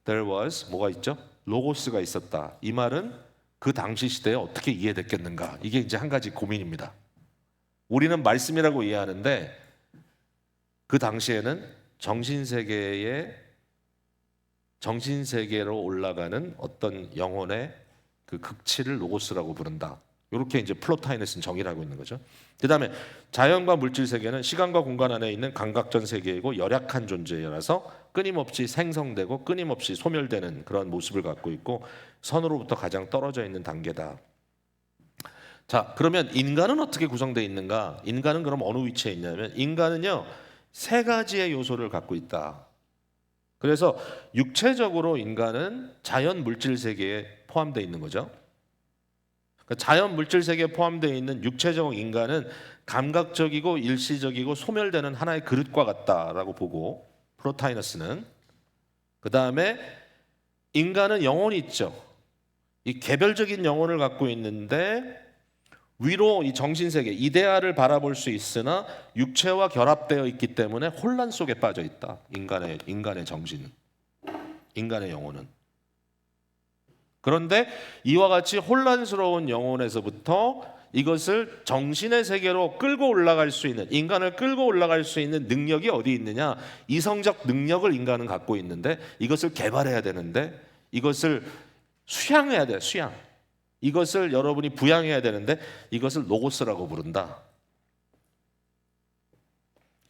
there was 뭐가 있죠? 로고스가 있었다. 이 말은 그 당시 시대에 어떻게 이해됐겠는가? 이게 이제 한 가지 고민입니다. 우리는 말씀이라고 이해하는데 그 당시에는 정신세계로 올라가는 어떤 영혼의 그 극치를 로고스라고 부른다. 이렇게 이제 플로타이너스는 정의를 하고 있는 거죠. 그 다음에 자연과 물질 세계는 시간과 공간 안에 있는 감각전 세계이고 열약한 존재라서 끊임없이 생성되고 끊임없이 소멸되는 그런 모습을 갖고 있고 선으로부터 가장 떨어져 있는 단계다. 자, 그러면 인간은 어떻게 구성되어 있는가? 인간은 그럼 어느 위치에 있냐면 인간은요 3가지의 요소를 갖고 있다. 그래서 육체적으로 인간은 자연 물질 세계에 포함되어 있는 거죠. 그러니까 자연 물질 세계에 포함되어 있는 육체적 인간은 감각적이고 일시적이고 소멸되는 하나의 그릇과 같다라고 보고 프로타이너스는 그 다음에 인간은 영혼이 있죠. 이 개별적인 영혼을 갖고 있는데 위로 이 정신세계 이데아를 바라볼 수 있으나 육체와 결합되어 있기 때문에 혼란 속에 빠져 있다. 인간의 정신, 인간의 영혼은. 그런데 이와 같이 혼란스러운 영혼에서부터 이것을 정신의 세계로 끌고 올라갈 수 있는, 인간을 끌고 올라갈 수 있는 능력이 어디 있느냐? 이성적 능력을 인간은 갖고 있는데 이것을 개발해야 되는데 이것을 수양해야 돼요. 수양. 이것을 여러분이 부양해야 되는데 이것을 로고스라고 부른다.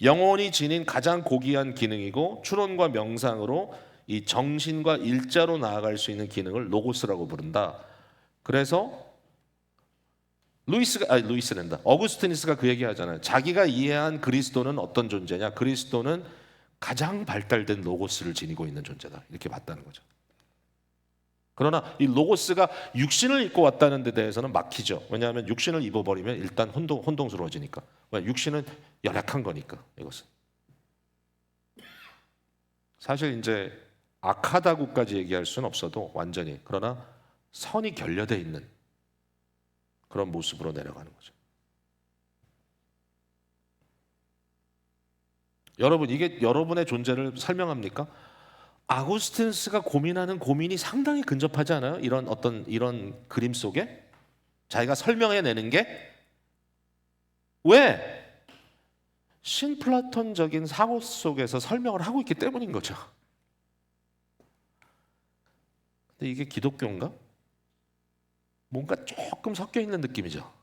영혼이 지닌 가장 고귀한 기능이고 추론과 명상으로 이 정신과 일자로 나아갈 수 있는 기능을 로고스라고 부른다. 그래서 어구스티누스가 그 얘기 하잖아요. 자기가 이해한 그리스도는 어떤 존재냐? 그리스도는 가장 발달된 로고스를 지니고 있는 존재다. 이렇게 봤다는 거죠. 그러나 이 로고스가 육신을 입고 왔다는 데 대해서는 막히죠. 왜냐하면 육신을 입어버리면 일단 혼동스러워지니까. 육신은 연약한 거니까 이것은. 사실 이제 악하다고까지 얘기할 수는 없어도 완전히. 그러나 선이 결여되어 있는 그런 모습으로 내려가는 거죠. 여러분, 이게 여러분의 존재를 설명합니까? 아구스티누스가 고민하는 고민이 상당히 근접하지 않아요? 이런 그림 속에 자기가 설명해내는 게 왜? 신플라톤적인 사고 속에서 설명을 하고 있기 때문인 거죠. 근데 이게 기독교인가? 뭔가 조금 섞여 있는 느낌이죠.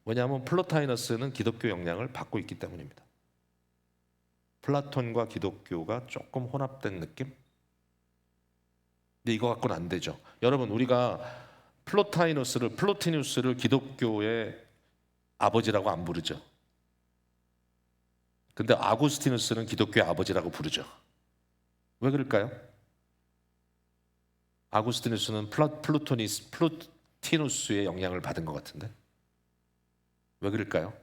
왜냐하면 플로타이너스는 기독교 영향을 받고 있기 때문입니다. 플라톤과 기독교가 조금 혼합된 느낌? 근데 이거 갖고는 안 되죠. 여러분, 우리가 플로티누스를 기독교의 아버지라고 안 부르죠. 근데 아구스티누스는 기독교의 아버지라고 부르죠. 왜 그럴까요? 아구스티누스는 플로티누스의 영향을 받은 것 같은데 왜 그럴까요?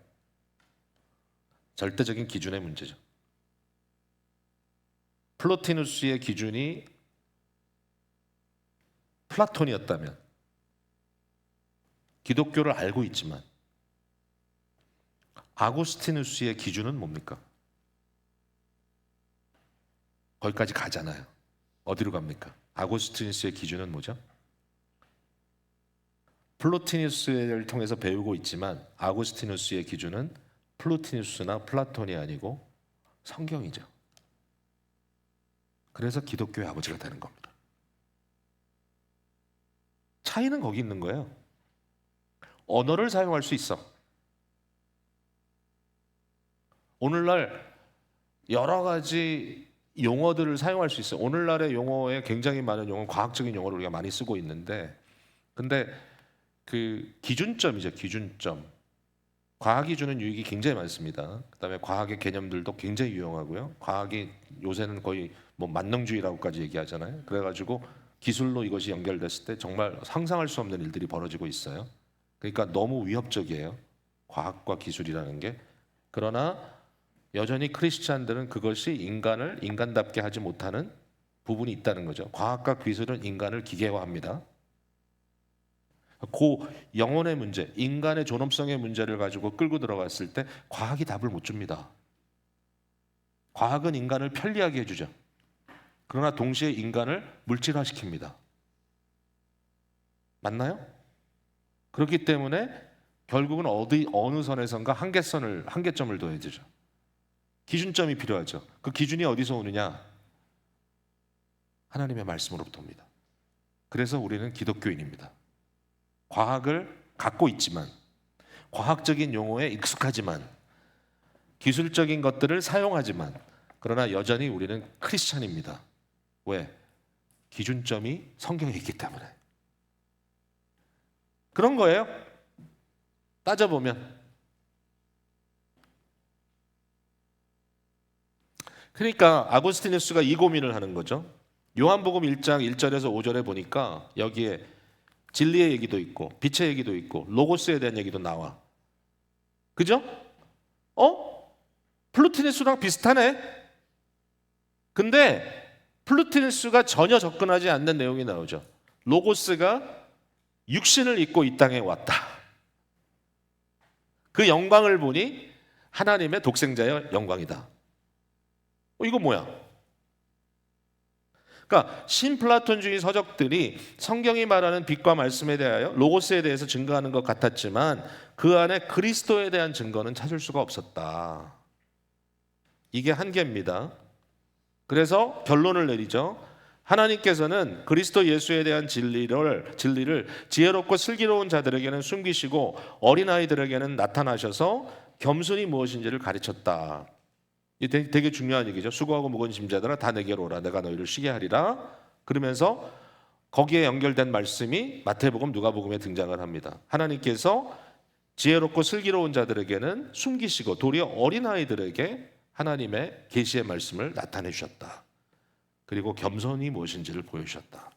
절대적인 기준의 문제죠. 플로티누스의 기준이 플라톤이었다면 기독교를 알고 있지만 아구스티누스의 기준은 뭡니까? 거기까지 가잖아요. 어디로 갑니까? 아구스티누스의 기준은 뭐죠? 플로티누스를 통해서 배우고 있지만 아구스티누스의 기준은 플로티누스나 플라톤이 아니고 성경이죠. 그래서 기독교의 아버지가 되는 겁니다. 차이는 거기 있는 거예요. 언어를 사용할 수 있어. 오늘날 여러 가지 용어들을 사용할 수 있어요. 오늘날의 용어에 굉장히 많은 용어, 과학적인 용어를 우리가 많이 쓰고 있는데, 근데 그 기준점이죠. 기준점. 과학이 주는 유익이 굉장히 많습니다. 그다음에 과학의 개념들도 굉장히 유용하고요. 과학이 요새는 거의 뭐 만능주의라고까지 얘기하잖아요. 그래가지고 기술로 이것이 연결됐을 때 정말 상상할 수 없는 일들이 벌어지고 있어요. 그러니까 너무 위협적이에요. 과학과 기술이라는 게. 그러나 여전히 크리스찬들은 그것이 인간을 인간답게 하지 못하는 부분이 있다는 거죠. 과학과 기술은 인간을 기계화합니다. 그 영혼의 문제, 인간의 존엄성의 문제를 가지고 끌고 들어갔을 때 과학이 답을 못 줍니다. 과학은 인간을 편리하게 해주죠. 그러나 동시에 인간을 물질화시킵니다. 맞나요? 그렇기 때문에 결국은 어느 선에선가 한계점을 둬야 되죠. 기준점이 필요하죠. 그 기준이 어디서 오느냐? 하나님의 말씀으로부터 옵니다. 그래서 우리는 기독교인입니다. 과학을 갖고 있지만, 과학적인 용어에 익숙하지만, 기술적인 것들을 사용하지만, 그러나 여전히 우리는 크리스찬입니다. 왜? 기준점이 성경에 있기 때문에. 그런 거예요. 따져보면. 그러니까 아구스티누스가 이 고민을 하는 거죠. 요한복음 1장 1절에서 5절에 보니까 여기에 진리의 얘기도 있고 빛의 얘기도 있고 로고스에 대한 얘기도 나와. 그죠? 플루티누스랑 비슷하네. 근데 플루티누스가 전혀 접근하지 않는 내용이 나오죠. 로고스가 육신을 입고 이 땅에 왔다. 그 영광을 보니 하나님의 독생자의 영광이다. 이거 뭐야? 그러니까 신플라톤주의 서적들이 성경이 말하는 빛과 말씀에 대하여 로고스에 대해서 증거하는 것 같았지만 그 안에 그리스도에 대한 증거는 찾을 수가 없었다. 이게 한계입니다. 그래서 결론을 내리죠. 하나님께서는 그리스도 예수에 대한 진리를 지혜롭고 슬기로운 자들에게는 숨기시고 어린아이들에게는 나타나셔서 겸손이 무엇인지를 가르쳤다. 이게 되게 중요한 얘기죠. 수고하고 무거운 짐자들아 다 내게로 오라. 내가 너희를 쉬게 하리라. 그러면서 거기에 연결된 말씀이 마태복음, 누가복음에 등장을 합니다. 하나님께서 지혜롭고 슬기로운 자들에게는 숨기시고 도리어 어린아이들에게 하나님의 계시의 말씀을 나타내 주셨다. 그리고 겸손이 무엇인지를 보여주셨다.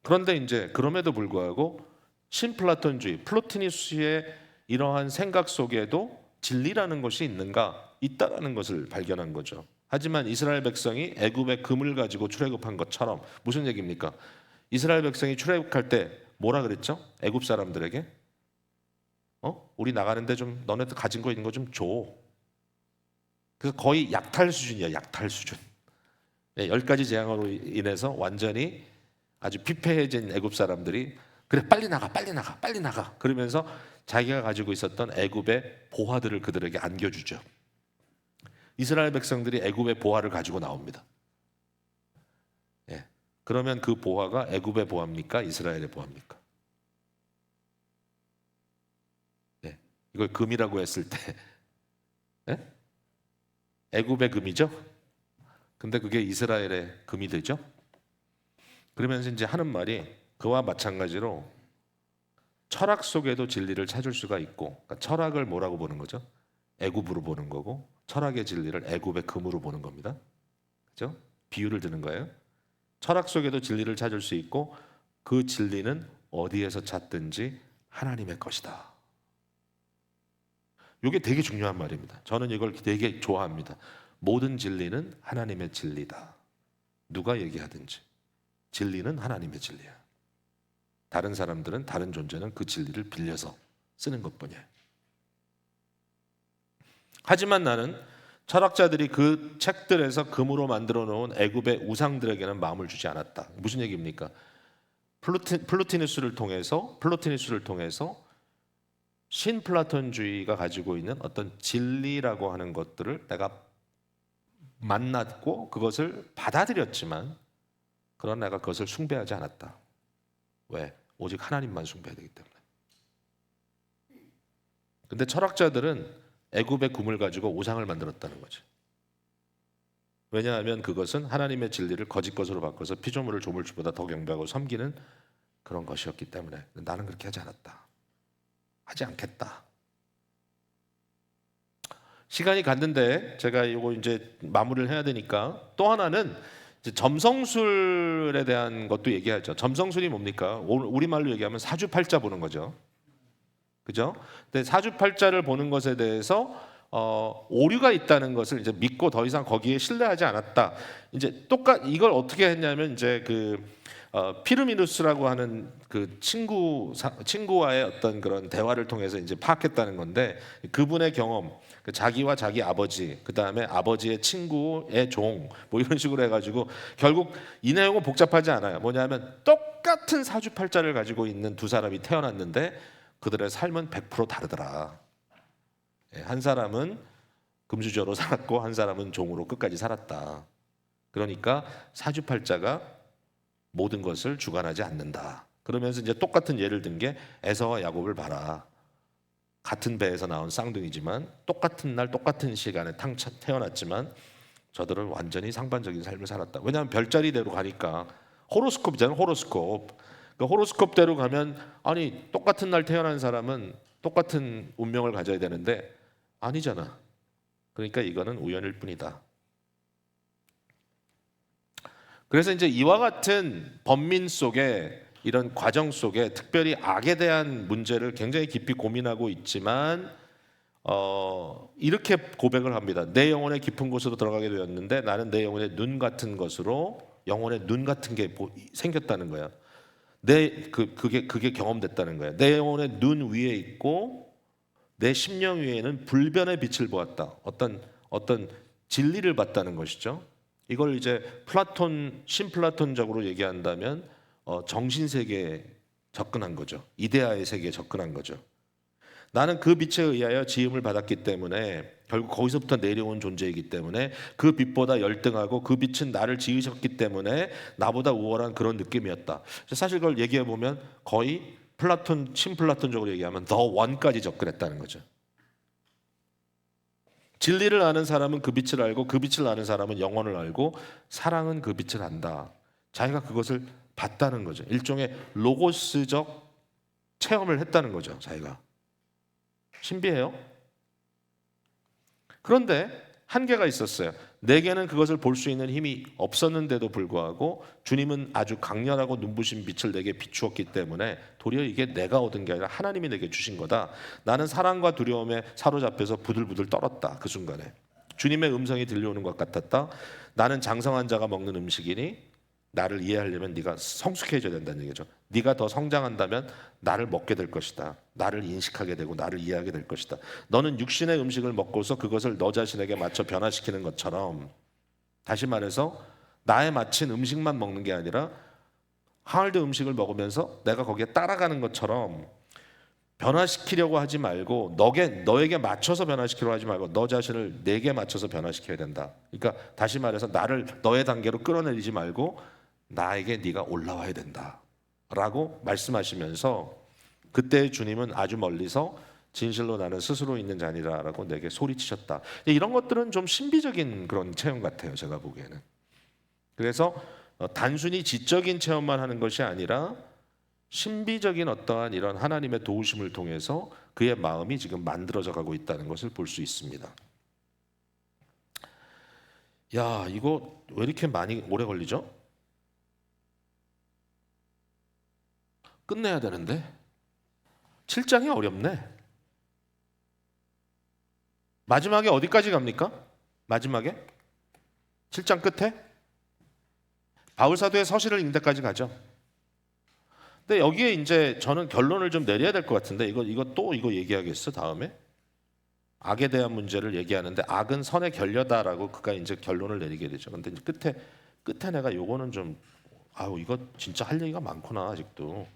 그런데 이제 그럼에도 불구하고 신플라톤주의, 플로티니스의 이러한 생각 속에도 진리라는 것이 있는가? 있다라는 것을 발견한 거죠. 하지만 이스라엘 백성이 애굽의 금을 가지고 출애굽한 것처럼, 무슨 얘기입니까? 이스라엘 백성이 출애굽할 때 뭐라 그랬죠? 애굽 사람들에게 우리 나가는데 좀 너네들 가진 거 있는 거 좀 줘. 그래서 거의 약탈 수준이야, 약탈 수준. 10가지 재앙으로 인해서 완전히 아주 피폐해진 애굽 사람들이 그래 빨리 나가 빨리 나가 빨리 나가 그러면서 자기가 가지고 있었던 애굽의 보화들을 그들에게 안겨주죠. 이스라엘 백성들이 애굽의 보화를 가지고 나옵니다. 그러면 그 보화가 애굽의 보화입니까? 이스라엘의 보화입니까? 이걸 금이라고 했을 때 애굽의 금이죠? 근데 그게 이스라엘의 금이 되죠? 그러면서 이제 하는 말이 그와 마찬가지로 철학 속에도 진리를 찾을 수가 있고, 그러니까 철학을 뭐라고 보는 거죠? 애굽으로 보는 거고, 철학의 진리를 애굽의 금으로 보는 겁니다. 그렇죠? 비유를 드는 거예요. 철학 속에도 진리를 찾을 수 있고 그 진리는 어디에서 찾든지 하나님의 것이다. 이게 되게 중요한 말입니다. 저는 이걸 되게 좋아합니다. 모든 진리는 하나님의 진리다. 누가 얘기하든지 진리는 하나님의 진리야. 다른 사람들은, 다른 존재는 그 진리를 빌려서 쓰는 것뿐이야. 하지만 나는 철학자들이 그 책들에서 금으로 만들어 놓은 애굽의 우상들에게는 마음을 주지 않았다. 무슨 얘기입니까? 플로티누스를 통해서 신플라톤주의가 가지고 있는 어떤 진리라고 하는 것들을 내가 만났고 그것을 받아들였지만 그러나 내가 그것을 숭배하지 않았다. 왜? 오직 하나님만 숭배해야 되기 때문에. 근데 철학자들은 애굽의 금을 가지고 우상을 만들었다는 거죠. 왜냐하면 그것은 하나님의 진리를 거짓 것으로 바꿔서 피조물을 조물주보다 더 경배하고 섬기는 그런 것이었기 때문에 나는 그렇게 하지 않았다. 하지 않겠다. 시간이 갔는데 제가 이거 이제 마무리를 해야 되니까 또 하나는 이제 점성술에 대한 것도 얘기하죠. 점성술이 뭡니까? 우리말로 얘기하면 사주팔자 보는 거죠. 그죠? 근데 사주팔자를 보는 것에 대해서 오류가 있다는 것을 이제 믿고 더 이상 거기에 신뢰하지 않았다. 이제 이걸 어떻게 했냐면 이제 피르미누스라고 하는 그 친구와의 어떤 그런 대화를 통해서 이제 파악했다는 건데 그분의 경험, 자기와 자기 아버지, 그 다음에 아버지의 친구의 종, 뭐 이런 식으로 해가지고 결국 이 내용은 복잡하지 않아요. 뭐냐면 똑같은 사주팔자를 가지고 있는 두 사람이 태어났는데 그들의 삶은 100% 다르더라. 한 사람은 금수저로 살았고 한 사람은 종으로 끝까지 살았다. 그러니까 사주팔자가 모든 것을 주관하지 않는다. 그러면서 이제 똑같은 예를 든 게 에서와 야곱을 봐라. 같은 배에서 나온 쌍둥이지만 똑같은 날 똑같은 시간에 태어났지만 저들은 완전히 상반적인 삶을 살았다. 왜냐하면 별자리대로 가니까 호로스콥이잖아요. 호로스콥. 그 호로스콥대로 가면 아니 똑같은 날 태어난 사람은 똑같은 운명을 가져야 되는데 아니잖아. 그러니까 이거는 우연일 뿐이다. 그래서 이제 이와 같은 번민 속에 이런 과정 속에 특별히 악에 대한 문제를 굉장히 깊이 고민하고 있지만 이렇게 고백을 합니다. 내 영혼의 깊은 곳으로 들어가게 되었는데 나는 내 영혼의 눈 같은 것으로 영혼의 눈 같은 게 생겼다는 거야. 그게 경험됐다는 거야. 내 영혼의 눈 위에 있고 내 심령 위에는 불변의 빛을 보았다. 어떤 진리를 봤다는 것이죠. 이걸 이제 신플라톤적으로 얘기한다면 정신 세계에 접근한 거죠. 이데아의 세계에 접근한 거죠. 나는 그 빛에 의하여 지음을 받았기 때문에 결국 거기서부터 내려온 존재이기 때문에 그 빛보다 열등하고 그 빛은 나를 지으셨기 때문에 나보다 우월한 그런 느낌이었다. 사실 그걸 얘기해 보면 거의 신플라톤적으로 얘기하면 더 원까지 접근했다는 거죠. 진리를 아는 사람은 그 빛을 알고 그 빛을 아는 사람은 영혼을 알고 사랑은 그 빛을 안다. 자기가 그것을 봤다는 거죠. 일종의 로고스적 체험을 했다는 거죠. 자기가. 신비해요. 그런데 한계가 있었어요. 내게는 그것을 볼 수 있는 힘이 없었는데도 불구하고 주님은 아주 강렬하고 눈부신 빛을 내게 비추었기 때문에 도리어 이게 내가 얻은 게 아니라 하나님이 내게 주신 거다. 나는 사랑과 두려움에 사로잡혀서 부들부들 떨었다. 그 순간에 주님의 음성이 들려오는 것 같았다. 나는 장성한 자가 먹는 음식이니 나를 이해하려면 네가 성숙해져야 된다는 얘기죠. 네가 더 성장한다면 나를 먹게 될 것이다. 나를 인식하게 되고 나를 이해하게 될 것이다. 너는 육신의 음식을 먹고서 그것을 너 자신에게 맞춰 변화시키는 것처럼, 다시 말해서 나에 맞춘 음식만 먹는 게 아니라 하얼드 음식을 먹으면서 내가 거기에 따라가는 것처럼 변화시키려고 하지 말고 너에게 맞춰서 변화시키려고 하지 말고 너 자신을 내게 맞춰서 변화시켜야 된다. 그러니까 다시 말해서 나를 너의 단계로 끌어내리지 말고 나에게 네가 올라와야 된다라고 말씀하시면서 그때 주님은 아주 멀리서 진실로 나는 스스로 있는 자니라라고 내게 소리치셨다. 이런 것들은 좀 신비적인 그런 체험 같아요. 제가 보기에는. 그래서 단순히 지적인 체험만 하는 것이 아니라 신비적인 어떠한 이런 하나님의 도우심을 통해서 그의 마음이 지금 만들어져 가고 있다는 것을 볼 수 있습니다. 야, 이거 왜 이렇게 많이 오래 걸리죠? 끝내야 되는데 7장이 어렵네. 마지막에 어디까지 갑니까? 마지막에 7장 끝에 바울 사도의 서신을 읽는 데까지 가죠. 근데 여기에 이제 저는 결론을 좀 내려야 될 것 같은데 이거 얘기하겠어 다음에? 악에 대한 문제를 얘기하는데 악은 선의 결여다라고 그가 이제 결론을 내리게 되죠. 근데 이제 끝에 내가 요거는 좀 이거 진짜 할 얘기가 많구나 아직도.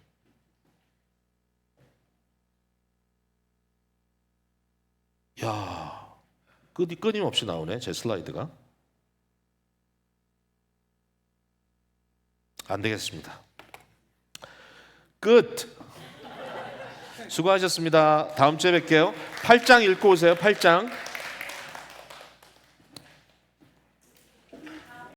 야, 끊임없이 나오네 제 슬라이드가. 안 되겠습니다. 끝. 수고하셨습니다. 다음 주에 뵐게요. 8장 읽고 오세요. 8장.